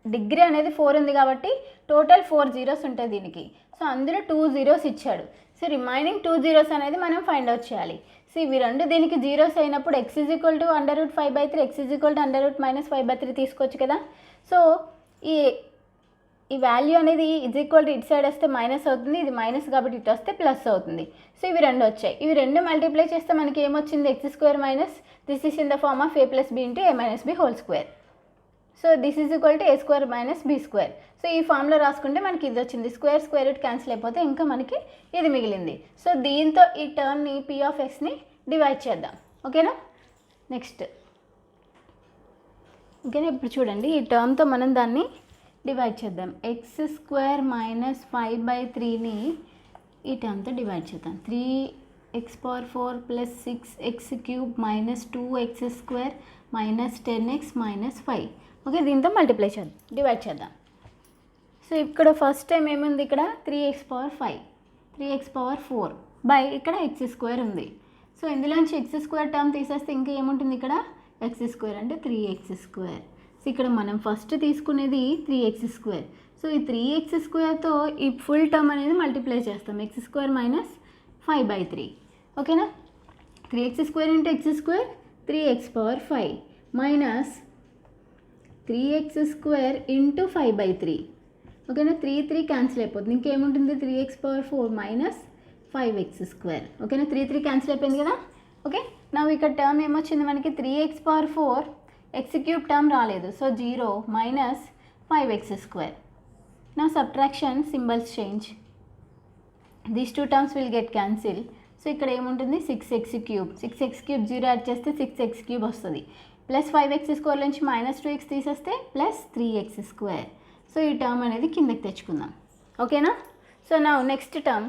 Speaker 1: డిగ్రీ అనేది 4 ఉంది కాబట్టి టోటల్ 4 zeros ఉంటాయి దీనికి. సో అందులో 2 zeros ఇచ్చాడు. సో రిమైనింగ్ 2 zeros అనేది మనం ఫైండ్ అవుట్ చేయాలి. సో ఇవి రెండు దీనికి జీరోస్ అయినప్పుడు X is equal to under root 5/3, X is equal to under root minus 5/3 తీసుకోవచ్చు కదా. సో ఈ వాల్యూ అనేది ఈజ్ ఈక్వల్ టు ఇటు సైడ్ వస్తే మైనస్ అవుతుంది, ఇది మైనస్ కాబట్టి ఇటు వస్తే ప్లస్ అవుతుంది. సో ఇవి రెండు వచ్చాయి, ఇవి రెండు మల్టిప్లై చేస్తే మనకి ఏమొచ్చింది, x square minus this is in the form of a plus b into a minus b whole square. So this is equal to a square minus b square. So ఈ ఫామ్లో రాసుకుంటే మనకి ఇది వచ్చింది, స్క్వేర్ రూట్ క్యాన్సిల్ అయిపోతే ఇంకా మనకి ఇది మిగిలింది. సో దీంతో ఈ టర్మ్ని p ఆఫ్ xని డివైడ్ చేద్దాం. ఓకేనా, నెక్స్ట్ ఓకేనా, ఇప్పుడు చూడండి ఈ టర్మ్తో మనం దాన్ని డివైడ్ చేద్దాం. ఎక్స్ స్క్వేర్ మైనస్ 5/3ని ఈ టర్మ్తో డివైడ్ చేద్దాం. 3x⁴ plus 6x³ minus 2x square minus 10x minus 5. Okay, దీంతో మల్టిప్లై చేద్దాం, డివైడ్ చేద్దాం. సో ఇక్కడ ఫస్ట్ టైం ఏముంది, ఇక్కడ 3x⁴ బై ఇక్కడ ఎక్స్ స్క్వేర్ ఉంది. సో ఇందులోంచి ఎక్స్ స్క్వేర్ టర్మ్ తీసేస్తే ఇంకా ఏముంటుంది, ఇక్కడ ఎక్స్ స్క్వేర్ అంటే 3x². సో ఇక్కడ మనం ఫస్ట్ తీసుకునేది 3x². సో ఈ 3x²తో ఈ ఫుల్ టర్మ్ అనేది మల్టిప్లై చేస్తాం, x² మైనస్ 5/3. ఓకేనా, 3x² into x² 3x⁴ minus 3x² into 5/3. ఓకేనా, 3 క్యాన్సిల్ అయిపోతుంది, ఇంకేముంటుంది 3x⁴ మైనస్ 5x². ఓకేనా, 3 క్యాన్సిల్ అయిపోయింది కదా. ఓకే, నా ఇక్కడ టర్మ్ ఏమొచ్చింది మనకి, 3x⁴ x³ టర్మ్ రాలేదు, సో 0 మైనస్ 5x². నా subtraction symbols change, these 2 terms will get cancel. So ఇక్కడ ఏముంటుంది 6x³ 0 యాడ్ చేస్తే 6x³ వస్తుంది, ప్లస్ 5x² నుంచి మైనస్ 2x తీసేస్తే ప్లస్ 3x². సో ఈ టర్మ్ అనేది కిందకి తెచ్చుకుందాం. ఓకేనా, సో నా నెక్స్ట్ టర్మ్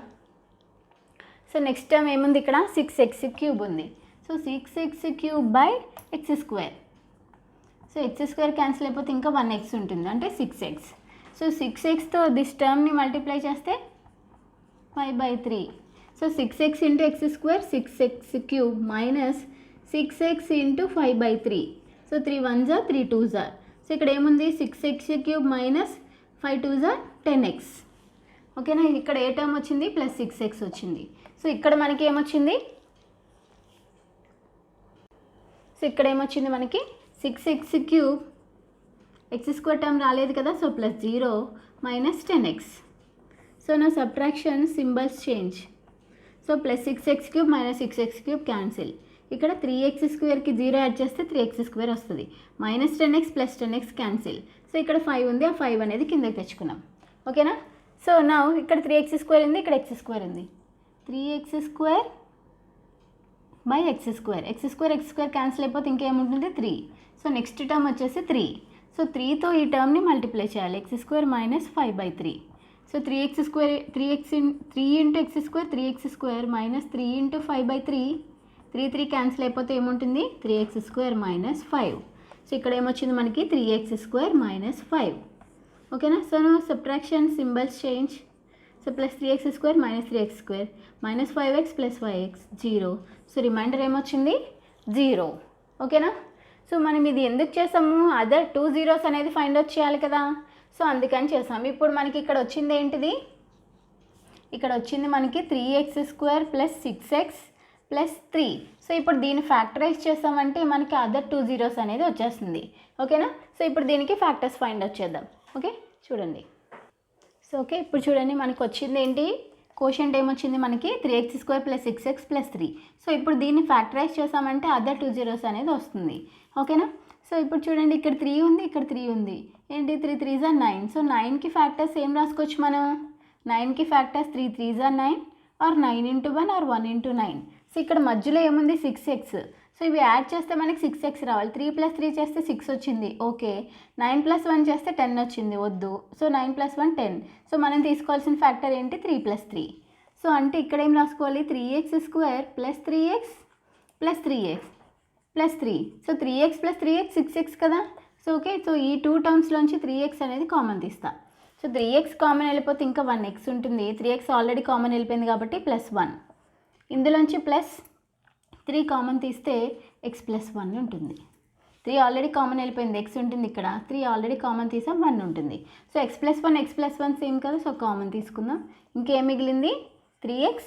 Speaker 1: ఏముంది, ఇక్కడ 6x³ ఉంది. So 6x³ by x². So x² cancel అయిపోతే ఇంకా 1x ఉంటుంది, అంటే 6x. సో 6xతో దిస్ టర్మ్ని మల్టిప్లై చేస్తే 5/3. So 6x into x² 6x³ minus 6x into 5/3. So 3 1s 3 2s. So ఇక్కడ ఏముంది 6x³ మైనస్ 5 2s 10x. ఓకేనా, ఇక్కడ ఏ టర్మ్ వచ్చింది, ప్లస్ 6x వచ్చింది. సో ఇక్కడ మనకి ఏమొచ్చింది, సో ఇక్కడ ఏమొచ్చింది మనకి 6x³ x² టర్మ్ రాలేదు కదా. So plus 0 minus 10x. So నా subtraction symbols change. So plus 6x³ minus 6x³ cancel. ఇక్కడ 3x² 0 యాడ్ చేస్తే 3x² వస్తుంది, minus 10x plus 10x cancel. So ఇక్కడ 5 ఉంది, ఆ 5 అనేది కిందకి తెచ్చుకున్నాం. ఓకేనా, సో నా ఇక్కడ 3x² ఉంది, ఇక్కడ x² ఉంది. 3x² by x square cancel అయిపోతే ఇంకేముంటుంది 3. సో నెక్స్ట్ టర్మ్ వచ్చేసి 3. సో 3తో ఈ టర్మ్ని మల్టిప్లై చేయాలి, X square minus 5/3. So 3x into x square 3x² minus 3 into 5/3. 3 cancel అయిపోతే ఏముంటుంది 3x² మైనస్ 5. సో ఇక్కడ ఏమొచ్చింది మనకి 3x² మైనస్ 5. ఓకేనా. So subtraction symbols change. So plus 3x² minus 3x² minus 5x plus 5x 0. So remainder ఏమొచ్చింది 0. ఓకేనా. So మనం ఇది ఎందుకు చేసాము, అదర్ 2 zeros అనేది ఫైండ్ అవుట్ చేయాలి కదా. సో అందుకని చేసాము. ఇప్పుడు మనకి ఇక్కడ వచ్చింది ఏంటిది, ఇక్కడ వచ్చింది మనకి 3x² plus 6x plus 3. So ఇప్పుడు దీన్ని ఫ్యాక్టరైజ్ చేసామంటే మనకి అదర్ 2 zeros అనేది వచ్చేస్తుంది. ఓకేనా. సో ఇప్పుడు దీనికి ఫ్యాక్టర్స్ ఫైండ్ అవుట్ చేద్దాం. ఓకే చూడండి. సో ఓకే ఇప్పుడు చూడండి మనకి వచ్చింది ఏంటి, కోషంట్ ఏమొచ్చింది మనకి 3x² plus 6x plus 3. So ఇప్పుడు దీన్ని ఫ్యాక్టరైజ్ చేసామంటే అదర్ 2 zeros అనేది వస్తుంది. ఓకేనా. సో ఇప్పుడు చూడండి ఇక్కడ 3 ఉంది, ఇక్కడ 3 ఉంది. ఏంటి 3 3s are 9. సో 9కి ఫ్యాక్టర్స్ ఏం రాసుకోవచ్చు మనం, 9కి factors 3 3s are 9 or 9 into 1 or 1 into 9. So ఇక్కడ మధ్యలో ఏముంది 6x. సో ఇవి యాడ్ చేస్తే మనకి 6x రావాలి. 3 + 3 చేస్తే 6 వచ్చింది, ఓకే. 9 + 1 చేస్తే 10 వచ్చింది, వద్దు. సో 9 + 1 10. సో మనం తీసుకోవాల్సిన ఫ్యాక్టర్ ఏంటి 3 + 3. సో అంటే ఇక్కడ ఏం రాసుకోవాలి 3x² plus 3x plus 3x plus 3. So 3x plus 3x 6x కదా. So okay. సో ఈ 2 టర్మ్స్లోంచి 3x అనేది కామన్ తీస్తా. సో 3x కామన్ వెళ్ళిపోతే ఇంకా 1x ఉంటుంది. 3x ఆల్రెడీ కామన్ వెళ్ళిపోయింది కాబట్టి ప్లస్ 1. ఇందులోంచి ప్లస్ 3 కామన్ తీస్తే x ప్లస్ 1 ఉంటుంది. 3 ఆల్రెడీ కామన్ వెళ్ళిపోయింది, x ఉంటుంది ఇక్కడ. 3 ఆల్రెడీ కామన్ తీసాం, 1 ఉంటుంది. సో x ప్లస్ 1 సేమ్ కదా. సో కామన్ తీసుకుందాం. ఇంకేం మిగిలింది 3x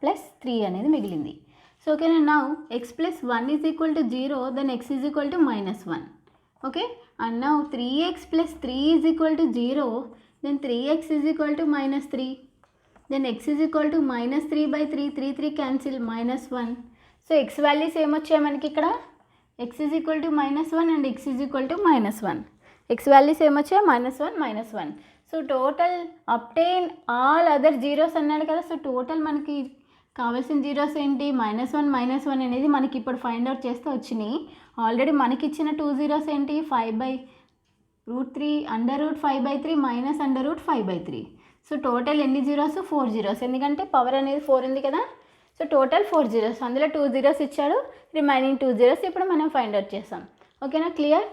Speaker 1: ప్లస్ 3 అనేది మిగిలింది. సో ఓకేనా. Now x plus 1 is equal to 0, then x is equal to -1. Okay. And now 3x plus 3 is equal to 0, then 3x is equal to -3. Then x is equal to -3/3, 3 cancel -1. So x values ఏమొచ్చాయి మనకి ఇక్కడ, x is equal to -1 and x is equal to -1. x values ఏమొచ్చాయి -1. So total obtain all other zeros అన్నాడు కదా. So total మనకి కావాల్సిన zeros ఏంటి -1 అనేది మనకి ఇప్పుడు ఫైండ్ అవుట్ చేస్తే వచ్చినాయి. ఆల్రెడీ మనకి ఇచ్చిన 2 zeros ఏంటి 5/√3 √5/3 మైనస్ √5/3. సో టోటల్ ఎన్ని జీరోస్ 4 zeros, ఎందుకంటే పవర్ అనేది 4 ఉంది కదా. సో టోటల్ 4 zeros, అందులో 2 zeros ఇచ్చాడు, రిమైనింగ్ 2 zeros ఇప్పుడు మనం ఫైండ్ అవుట్ చేసాం. ఓకేనా. క్లియర్,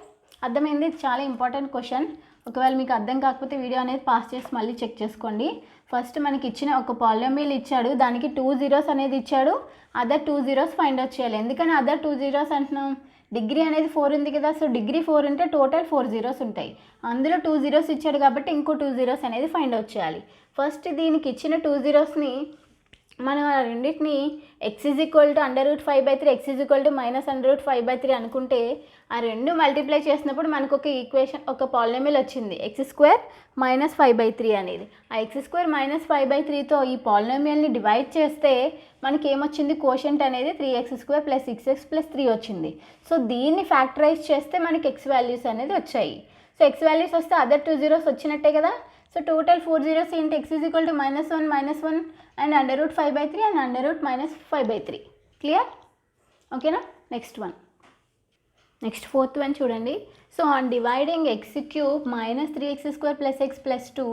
Speaker 1: అర్థమైంది. చాలా ఇంపార్టెంట్ క్వశ్చన్. ఒకవేళ మీకు అర్థం కాకపోతే వీడియో అనేది పాస్ చేసి మళ్ళీ చెక్ చేసుకోండి. ఫస్ట్ మనకి ఇచ్చిన ఒక పాలినామియల్ ఇచ్చాడు, దానికి 2 zeros అనేది ఇచ్చాడు, అదర్ 2 zeros ఫైండ్ అవుట్ చేయాలి. ఎందుకని అదర్ 2 zeros అంటున్నాం, డిగ్రీ అనేది 4 ఉంది కదా. సో డిగ్రీ 4 ఉంటే టోటల్ 4 zeros ఉంటాయి. అందులో 2 zeros ఇచ్చాడు కాబట్టి ఇంకో 2 zeros అనేది ఫైండ్ అవుట్ చేయాలి. ఫస్ట్ దీనికి ఇచ్చిన 2 zerosని మనం ఆ రెండింటిని x is equal to √5/3, x is equal to -√5/3 అనుకుంటే ఆ రెండు మల్టిప్లై చేసినప్పుడు మనకు ఒక ఈక్వేషన్, ఒక పాలినామియల్ వచ్చింది x² -5/3 అనేది. ఆ x² -5/3తో ఈ పాలినామియల్ని డివైడ్ చేస్తే మనకి ఏమొచ్చింది, కోషంట్ అనేది 3x² ప్లస్ 6x ప్లస్ 3 వచ్చింది. సో దీన్ని ఫ్యాక్టరైజ్ చేస్తే మనకి x వాల్యూస్ అనేది వచ్చాయి. సో x వాల్యూస్ వస్తే అదర్ 2 zeros వచ్చినట్టే కదా. సో టోటల్ 4 zeros ఏంటి, x is equal to -1 and √5/3 and √-5/3. Clear, ఓకేనా. నెక్స్ట్ ఫోర్త్ వన్ చూడండి. So on dividing x³ -3x² plus x plus 2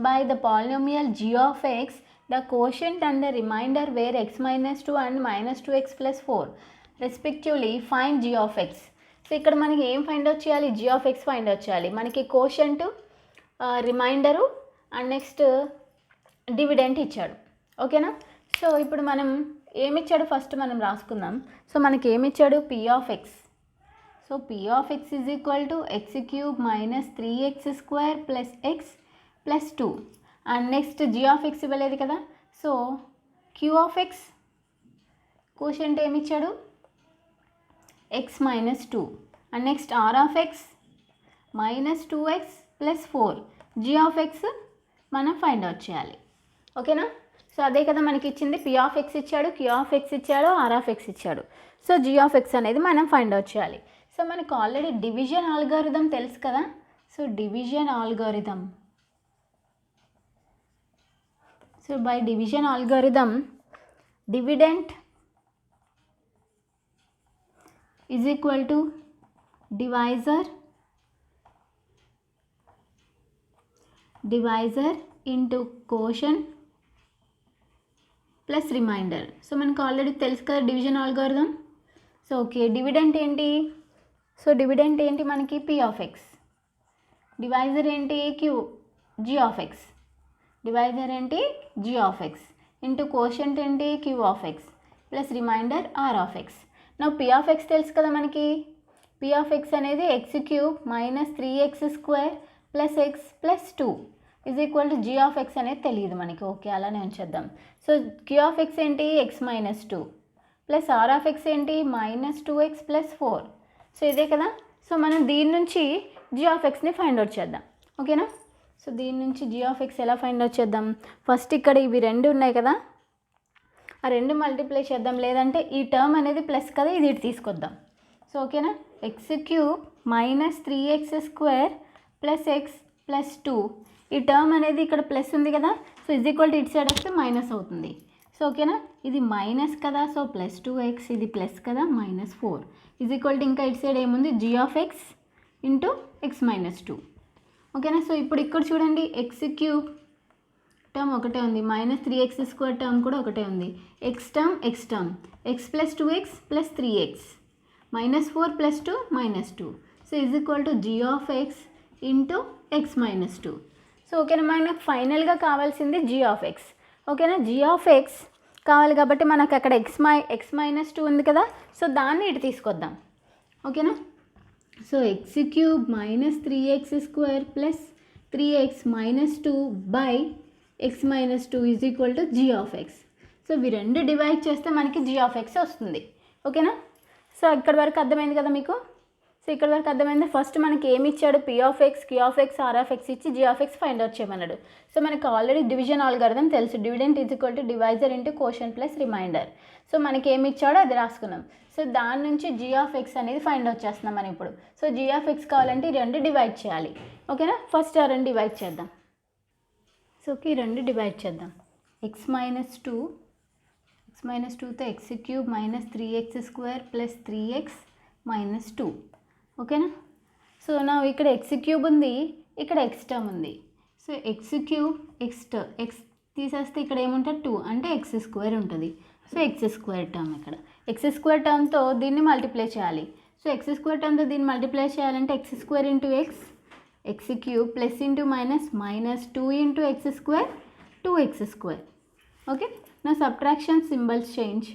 Speaker 1: by the polynomial g of x, the quotient and the remainder where x -2 and -2x plus 4 respectively find g of x. So ఇక్కడ మనకి ఏం find out చేయాలి, g of x find out చేయాలి. మనకి quotient, reminder and next dividend ఇచ్చాడు. ఓకేనా. So ఇప్పుడు మనం ఏమిచ్చాడు ఫస్ట్ మనం రాసుకుందాం. సో మనకి ఏమిచ్చాడు p of x. So p of x is equal to x³ -3x² plus x plus 2 and next g of x ఇవ్వలేదు కదా. So q of x quotient ఏమిచ్చాడు x -2 and next r of x -2x plus 4, g of x మనం find out చేయాలి. ఓకేనా. So అదే కదా మనకి ఇచ్చింది, p of x ఇచ్చాడు, q of x ఇచ్చాడు, r of x ఇచ్చాడు. సో g of x అనేది మనం ఫైండ్ అవుట్ చేయాలి. సో మనకు ఆల్రెడీ డివిజన్ ఆల్గారిథం తెలుసు కదా. So division algorithm, so by division algorithm dividend is equal to divisor into quotient plus remainder. So మనకు already తెలుసు కదా division algorithm. So okay, dividend ఏంటి? సో డివిడెంట్ ఏంటి మనకి? P of x. డివైజర్ ఏంటి? G of x. Divisor ఏంటి? G of x into quotient ఏంటి? Q of X plus remainder r of x. నా పి ఆఫ్ ఎక్స్ తెలుసు కదా మనకి. పి ఆఫ్ ఎక్స్ అనేది x cube minus 3x² plus x plus 2 is equal to g of x అనేది తెలియదు మనకి. Okay, అలానే ఉంచేద్దాం. సో క్యూ ఆఫ్ ఎక్స్ ఏంటి? X minus 2 plus r of x ఏంటి? Minus 2x plus 4. సో ఇదే కదా. సో మనం దీని నుంచి జీ ఆఫ్ ఎక్స్ని ఫైండ్ అవుట్ చేద్దాం. ఓకేనా? సో దీని నుంచి జీ ఆఫ్ ఎక్స్ ఎలా ఫైండ్ అవుట్ చేద్దాం? ఫస్ట్ ఇక్కడ ఇవి రెండు ఉన్నాయి కదా, ఆ రెండు మల్టిప్లై చేద్దాం. లేదంటే ఈ టర్మ్ అనేది ప్లస్ కదా, ఇది ఇటు తీసుకొద్దాం. సో ఓకేనా, X cube minus 3x² plus x plus 2. ఈ టర్మ్ అనేది ఇక్కడ ప్లస్ ఉంది కదా, సో ఇజ్ ఈక్వల్ టు ఇటు సైడ్ వస్తే మైనస్ అవుతుంది. సో ఓకేనా, ఇది మైనస్ కదా, సో ప్లస్ 2x, ఇది ప్లస్ కదా, మైనస్ 4 ఈజ్ ఈక్వల్ టు ఇంకా ఇటు సైడ్ ఏముంది? G of x into x minus 2. ఓకేనా. సో ఇప్పుడు ఇక్కడ చూడండి, ఎక్స్ క్యూబ్ టర్మ్ ఒకటే ఉంది, మైనస్ 3x² టర్మ్ కూడా ఒకటే ఉంది. X term x plus 2x plus 3x minus 4 plus 2 minus 2. So is equal to g of x into x minus 2. So ఓకేనా, మనకు ఫైనల్గా కావాల్సింది జీ ఆఫ్ ఎక్స్. ఓకేనా, జీ ఆఫ్ ఎక్స్ కావాలి కాబట్టి మనకు అక్కడ ఎక్స్ మైనస్ 2 ఉంది కదా, సో దాన్ని ఇటు తీసుకొద్దాం. ఓకేనా. So x cube minus 3x² plus 3x minus 2 by x minus 2 is equal to g of x. So ఇవి రెండు డివైడ్ చేస్తే మనకి జీ ఆఫ్ ఎక్స్ వస్తుంది. ఓకేనా. సో ఇక్కడ వరకు అర్థమైంది కదా మీకు. సో ఇక్కడ వరకు అర్థమైంది. ఫస్ట్ మనకి ఏమి ఇచ్చాడు? P of x, q of x, r of x ఇచ్చి g of x find out చేయమన్నాడు. సో మనకి ఆల్రెడీ డివిజన్ ఆల్గోరిథం తెలుసు. Dividend is equal to divisor into quotient plus remainder. So మనకి ఏమి ఇచ్చాడో అది రాసుకున్నాం. సో దాని నుంచి జీ ఆఫ్ ఎక్స్ అనేది ఫైండ్ అవుట్ చేస్తున్నాం మనం ఇప్పుడు. సో జీ ఆఫ్ ఎక్స్ కావాలంటే ఈ రెండు డివైడ్ చేయాలి. ఓకేనా, ఫస్ట్ ఆ రెండు డివైడ్ చేద్దాం. సో ఈ రెండు డివైడ్ చేద్దాం. ఎక్స్ మైనస్ 2తో X cube minus 3x² plus 3x minus 2. ఓకేనా. సో నా ఇక్కడ ఎక్స్ క్యూబ్ ఉంది, ఇక్కడ ఎక్స్ టర్మ్ ఉంది. సో ఎక్స్ క్యూబ్ ఎక్స్ తీసేస్తే ఇక్కడ ఏముంటుంది? 2 అంటే x² ఉంటుంది. సో x² టర్మ్, ఇక్కడ x² టర్మ్తో దీన్ని మల్టిప్లై చేయాలి. సో x² టర్మ్తో దీన్ని మల్టిప్లై చేయాలంటే x² into x cube plus into minus minus 2 into x², 2x². Okay, నా subtraction symbols change.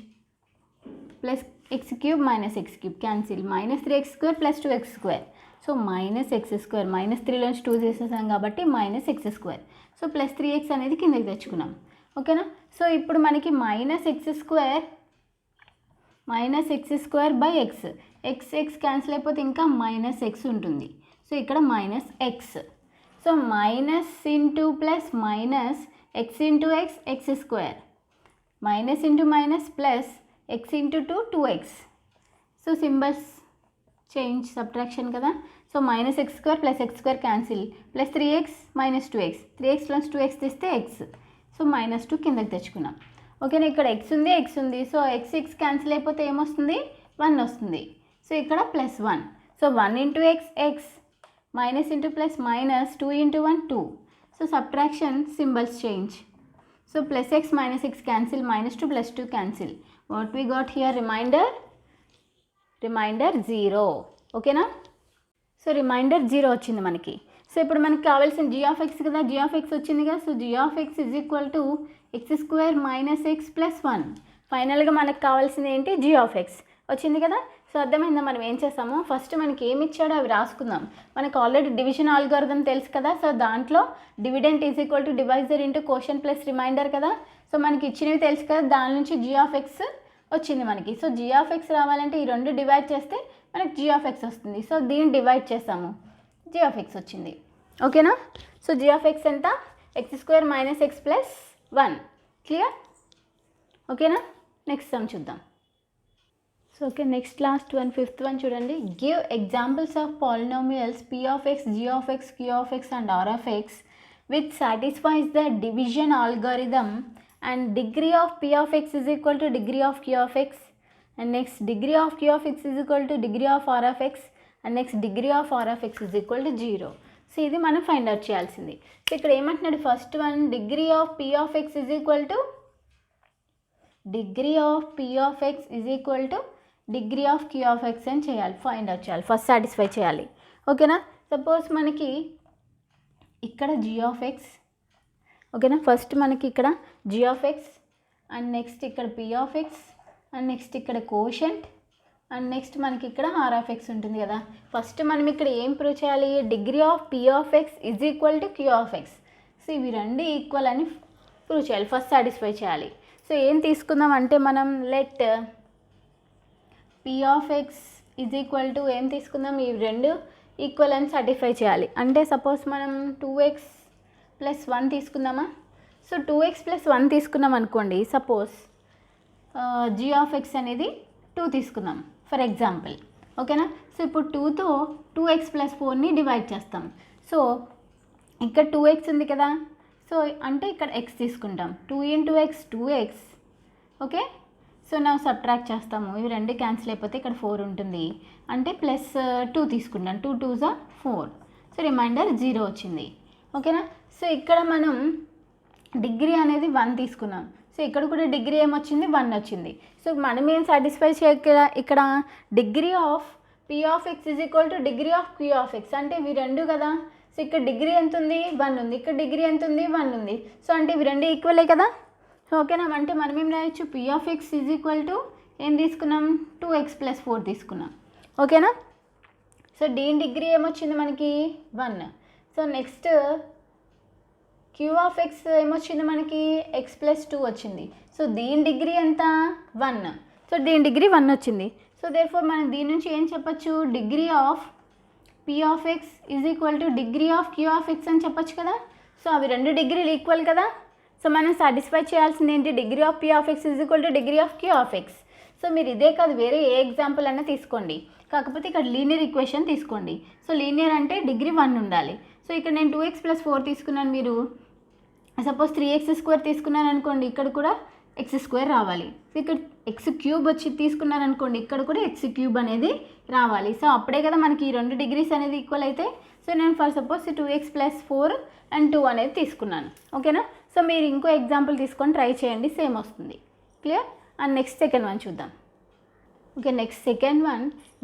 Speaker 1: Plus x cube minus x cube cancel, minus 3x² plus 2x². So minus x², minus 3లోంచి 2 చేసేసాం కాబట్టి minus x². So plus 3x అనేది కిందకి తెచ్చుకున్నాం. ఓకేనా. So ఇప్పుడు మనకి minus x² by x, x cancel అయిపోతే ఇంకా మైనస్ ఎక్స్ ఉంటుంది. సో ఇక్కడ minus x. So minus into plus minus x into x² minus into minus plus x into 2 2x. So symbols change, subtraction కదా. So minus x² plus x² cancel, plus 3x minus 2x, 3x plus 2x తీస్తే x. So minus 2 కిందకి తెచ్చుకున్నాం. ఓకేనా, ఇక్కడ x ఉంది. So x cancel అయిపోతే ఏమొస్తుంది? 1 వస్తుంది. సో ఇక్కడ plus 1. So 1 into x minus into plus minus 2 into 1 2. So subtraction symbols change. So plus x minus x cancel, minus 2 plus 2 cancel. What we got here? Remainder 0. ఓకేనా. So remainder 0 వచ్చింది మనకి. So ఇప్పుడు మనకి కావాల్సిన g of x కదా, g of x వచ్చింది కదా. So g of x is equal to x² minus x plus 1. ఫైనల్గా మనకు కావాల్సింది ఏంటి? జీ ఆఫ్ ఎక్స్ వచ్చింది కదా. సో అర్థమైందా? మనం ఏం చేస్తామో ఫస్ట్ మనకి ఏమి ఇచ్చాడో అవి రాసుకుందాం. మనకు ఆల్రెడీ డివిజన్ ఆల్గోరిథం తెలుసు కదా. సో దాంట్లో dividend is equal to divisor into quotient plus reminder కదా. సో మనకి ఇచ్చినవి తెలుసు కదా, దాని నుంచి జీ ఆఫ్ ఎక్స్ వచ్చింది మనకి. సో జీ ఆఫ్ ఎక్స్ రావాలంటే ఈ రెండు డివైడ్ చేస్తే మనకి జీ ఆఫ్ ఎక్స్ వస్తుంది. సో దీన్ని డివైడ్ చేస్తాము, జీ ఆఫ్ ఎక్స్ వచ్చింది. ఓకేనా. సో జీ ఆఫ్ ఎక్స్ ఎంత? x² minus x plus 1. Clear? ఓకేనా. నెక్స్ట్ సమ్ చూద్దాం. So okay, next last one, fifth one చూడండి. Give examples of polynomials p of x, g of x, q of x and r of x which satisfies the division algorithm and degree of p of x is equal to degree of q of x and next degree of q of x is equal to degree of are of x and next degree of are of x is equal to 0. So ఇది మనం find out చేయాల్సింది. So ఇక్కడ ఏమంటున్నాడు, first one degree of p of x is equal to degree of p of x is equal to degree of q of x అని చేయాలి, find out చేయాలి, first satisfy చేయాలి. ఓకేనా. సపోజ్ మనకి ఇక్కడ జీ ఆఫ్ ఎక్స్, ఓకేనా, first మనకి ఇక్కడ g of x and next ఇక్కడ p of x and next ఇక్కడ కోషంట్ అండ్ నెక్స్ట్ మనకి ఇక్కడ ఆర్ ఆఫ్ ఎక్స్ ఉంటుంది కదా. ఫస్ట్ మనం ఇక్కడ ఏం ప్రూవ్ చేయాలి, degree of p of x is equal to q of x. So ఇవి రెండు ఈక్వల్ అని ప్రూవ్ చేయాలి, ఫస్ట్ సాటిస్ఫై చేయాలి. సో ఏం తీసుకుందాం అంటే మనం let P of x is equal to ఏం తీసుకుందాం, ఇవి రెండు ఈక్వల్ అని సాటిస్ఫై చేయాలి. అంటే సపోజ్ మనం 2x + 1 తీసుకుందామా. సో 2x + 1 తీసుకున్నాం అనుకోండి, సపోజ్ జీ ఆఫ్ ఎక్స్ అనేది 2 తీసుకుందాం ఫర్ ఎగ్జాంపుల్. ఓకేనా. సో ఇప్పుడు 2తో 2x + 4ని డివైడ్ చేస్తాం. సో ఇక్కడ 2x ఉంది కదా, సో అంటే ఇక్కడ x తీసుకుంటాం. 2 × x 2x. ఓకే. సో నా సబ్ట్రాక్ట్ చేస్తాము, ఇవి రెండు క్యాన్సిల్ అయిపోతే ఇక్కడ 4 ఉంటుంది, అంటే +2 తీసుకుంటాం. 2 2s are 4. సో రిమైండర్ 0 వచ్చింది. ఓకేనా. సో ఇక్కడ మనం డిగ్రీ అనేది 1 తీసుకున్నాం. సో ఇక్కడ కూడా డిగ్రీ ఏమొచ్చింది, 1 వచ్చింది. సో మనం ఏం సాటిస్ఫై చేయాలి ఇక్కడ, degree of p of x is equal to degree of q of x. అంటే ఇవి రెండు కదా. సో ఇక్కడ డిగ్రీ ఎంత ఉంది, 1 ఉంది, ఇక్కడ డిగ్రీ ఎంత ఉంది, 1 ఉంది. సో అంటే ఇవి రెండు ఈక్వలే కదా. సో ఓకేనా. అంటే మనం ఏం రాయొచ్చు, P of x is equal to ఏం తీసుకున్నాం, 2x + 4 తీసుకున్నాం. ఓకేనా. సో దీని డిగ్రీ ఏమొచ్చింది మనకి, 1. So next Q of x ఏమొచ్చింది మనకి, x + 2 వచ్చింది. సో దీని డిగ్రీ ఎంత, 1. సో దీని డిగ్రీ 1 వచ్చింది. సో దేర్ఫోర్ మనం దీని నుంచి ఏం చెప్పచ్చు, degree of p of x is equal to degree of q of x అని చెప్పచ్చు కదా. సో అవి రెండు డిగ్రీలు ఈక్వల్ కదా. సో మనం సాటిస్ఫై చేయాల్సింది ఏంటి, degree of p of x is equal to degree of q of x. So మీరు ఇదే కాదు వేరే ఏ ఎగ్జాంపుల్ అన్నా తీసుకోండి, కాకపోతే ఇక్కడ లీనియర్ ఈక్వేషన్ తీసుకోండి. సో లీనియర్ అంటే డిగ్రీ 1 ఉండాలి. సో ఇక్కడ నేను 2x + 4 తీసుకున్నాను, మీరు సపోజ్ 3x² తీసుకున్నాను అనుకోండి, ఇక్కడ కూడా x² రావాలి. సో ఇక్కడ x³ వచ్చి తీసుకున్నారనుకోండి, ఇక్కడ కూడా x³ అనేది రావాలి. సో అప్పుడే కదా మనకి ఈ రెండు డిగ్రీస్ అనేది ఈక్వల్ అయితే. సో నేను ఫర్ సపోజ్ 2x + 4 అండ్ 2 అనేది తీసుకున్నాను. ఓకేనా. సో మీరు ఇంకో ఎగ్జాంపుల్ తీసుకొని ట్రై చేయండి, సేమ్ వస్తుంది. Clear. And next second one చూద్దాం. Okay. Next second one,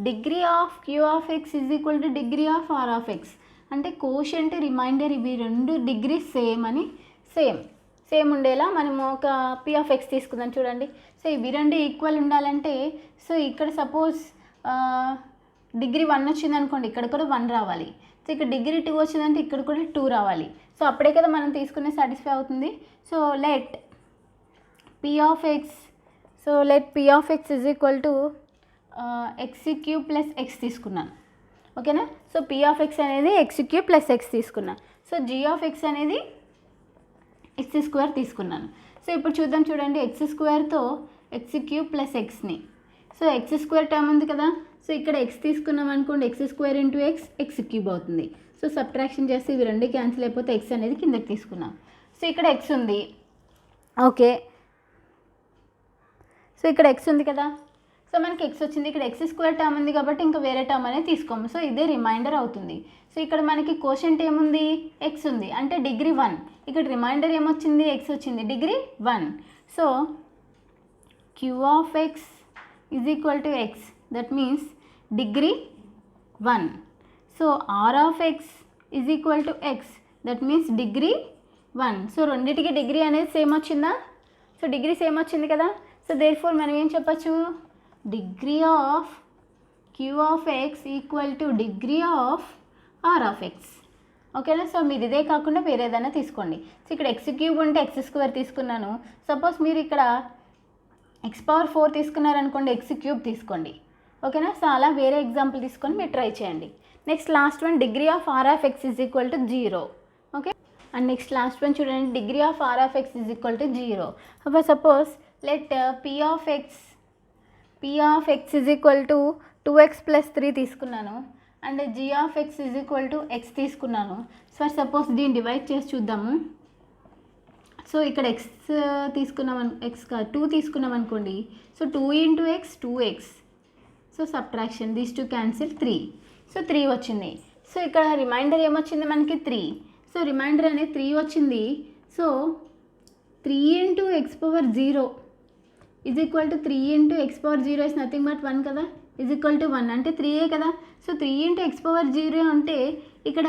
Speaker 1: degree of q of x is equal to degree of are of x. అంటే కోషంట్ రిమైండర్ ఇవి రెండు డిగ్రీస్ సేమ్ అని సేమ్ ఉండేలా మనము ఒక పీ ఆఫ్ ఎక్స్ తీసుకుందాం చూడండి. సో ఇవి రెండు ఈక్వల్ ఉండాలంటే, సో ఇక్కడ సపోజ్ డిగ్రీ 1 వచ్చింది అనుకోండి, ఇక్కడ కూడా 1 రావాలి. సో ఇక్కడ డిగ్రీ 2 వచ్చిందంటే ఇక్కడ కూడా 2 రావాలి. సో అప్పుడే కదా మనం తీసుకునే సాటిస్ఫై అవుతుంది. So let P of x, so let P of x is equal to x³ + x తీసుకున్నాను. ఓకేనా. సో పీ ఆఫ్ ఎక్స్ అనేది x³ + x తీసుకున్నాను. సో జీ ఆఫ్ ఎక్స్ అనేది x² తీసుకున్నాను. సో ఇప్పుడు చూద్దాం చూడండి, x²తో x³ + xని, సో x² టర్మ్ ఉంది కదా. సో ఇక్కడ x తీసుకున్నాం అనుకోండి, x² × x x³ అవుతుంది. సో సబ్ట్రాక్షన్ చేస్తే ఇవి రెండు క్యాన్సిల్ అయిపోతే x అనేది కిందకి తీసుకున్నాం. సో ఇక్కడ x ఉంది. ఓకే. సో ఇక్కడ x ఉంది కదా. సో మనకి x వచ్చింది, ఇక్కడ x² టర్మ్ ఉంది కాబట్టి ఇంకా వేరే టర్మ్ అనేది తీసుకోము. సో ఇదే రిమైండర్ అవుతుంది. సో ఇక్కడ మనకి కోషంట్ ఏముంది, x ఉంది, అంటే డిగ్రీ 1. ఇక్కడ రిమైండర్ ఏమొచ్చింది, x వచ్చింది, degree 1. So q of x is equal to x, that means degree 1. So r of x is equal to x, that means degree 1. సో రెండింటికి డిగ్రీ అనేది సేమ్ వచ్చిందా. సో డిగ్రీ సేమ్ వచ్చింది కదా. So therefore మనం ఏం చెప్పచ్చు, degree of q of x equal to degree of are of x. ఓకేనా. సో మీరు ఇదే కాకుండా వేరే ఏదైనా తీసుకోండి. సో ఇక్కడ x³ ఉంటే x² తీసుకున్నాను. సపోజ్ మీరు ఇక్కడ x⁴ తీసుకున్నారనుకోండి, x³ తీసుకోండి. ఓకేనా. సో అలా వేరే ఎగ్జాంపుల్ తీసుకొని మీరు ట్రై చేయండి. Next last one, degree of are of x is equal to 0. Okay. And next last one చూడండి, degree of are of x is equal to 0. Suppose let P of x is equal to 2x + 3 తీసుకున్నాను and G of x is equal to x తీసుకున్నాను. So suppose దీన్ని divide చేసి చూద్దాము. So ఇక్కడ X తీసుకున్నాం, X 2 తీసుకున్నాం అనుకోండి. So 2 into X 2x. So subtraction these 2 cancel 3. So 3 వచ్చింది. సో ఇక్కడ రిమైండర్ ఏమొచ్చింది మనకి 3. సో రిమైండర్ అనేది 3 వచ్చింది. So 3 into X power 0 is equal to 3 into X power 0 is nothing but 1 కదా, ఈజ్ ఈక్వల్ టు 1 అంటే 3 కదా. సో 3 ఇంటూ ఎక్స్ పవర్ 0 అంటే ఇక్కడ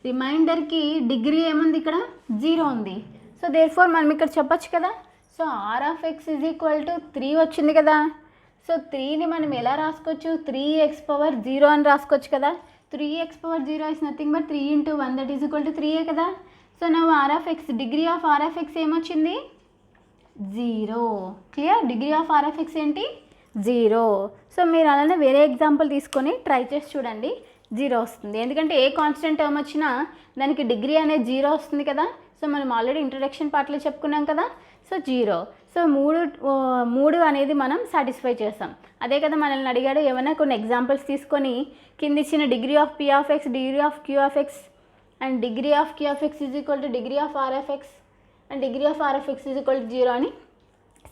Speaker 1: రిమైండర్కి డిగ్రీ ఏముంది, ఇక్కడ 0 ఉంది. సో దేర్ ఫోర్ మనం ఇక్కడ చెప్పొచ్చు కదా. So r of x is equal to 3 వచ్చింది కదా. సో 3ని మనం ఎలా రాసుకోవచ్చు, 3x పవర్ 0 అని రాసుకోవచ్చు కదా. 3x power 0 is nothing but 3 into 1 that is equal to 3 కదా. సో నా r of x, degree of are of x ఏమొచ్చింది, 0. Clear, degree of are of x ఏంటి, 0. సో మీరు అలానే వేరే ఎగ్జాంపుల్ తీసుకొని ట్రై చేసి చూడండి, 0 వస్తుంది. ఎందుకంటే ఏ కాన్స్టెంట్ టర్మ్ వచ్చినా దానికి డిగ్రీ అనేది 0 వస్తుంది కదా. సో మనం ఆల్రెడీ ఇంట్రడక్షన్ పార్ట్లో చెప్పుకున్నాం కదా. సో 0. సో మూడు అనేది మనం సాటిస్ఫై చేస్తాం. అదే కదా మనల్ని అడిగాడు, ఏమైనా కొన్ని ఎగ్జాంపుల్స్ తీసుకొని కింద ఇచ్చిన degree of p of x, degree of q of x and degree of q of x is equal to degree of are of x and degree of are of x is equal to 0 అని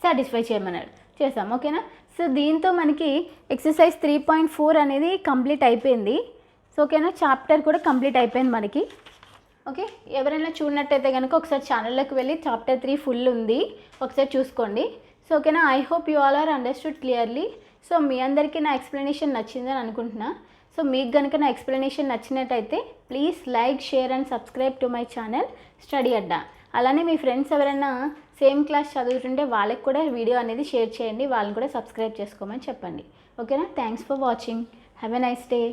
Speaker 1: satisfy చేయమన్నాడు. చేసాం, ఓకేనా. So దీంతో మనకి exercise 3.4 అనేది complete అయిపోయింది. So ఓకేనా, chapter కూడా కంప్లీట్ అయిపోయింది మనకి. ఓకే, ఎవరైనా చూడనట్టయితే కనుక ఒకసారి ఛానల్లోకి వెళ్ళి చాప్టర్ 3 ఫుల్ ఉంది, ఒకసారి చూసుకోండి. సో ఓకేనా, I hope you all are understood clearly. So మీ అందరికీ నా ఎక్స్ప్లెనేషన్ నచ్చిందని అనుకుంటున్నా. సో మీకు కనుక నా ఎక్స్ప్లెనేషన్ నచ్చినట్టయితే please like, share and subscribe to my channel study Adda. అలానే మీ ఫ్రెండ్స్ ఎవరైనా సేమ్ క్లాస్ చదువుతుంటే వాళ్ళకి కూడా వీడియో అనేది షేర్ చేయండి, వాళ్ళని కూడా సబ్స్క్రైబ్ చేసుకోమని చెప్పండి. ఓకేనా, thanks for watching, have a nice day.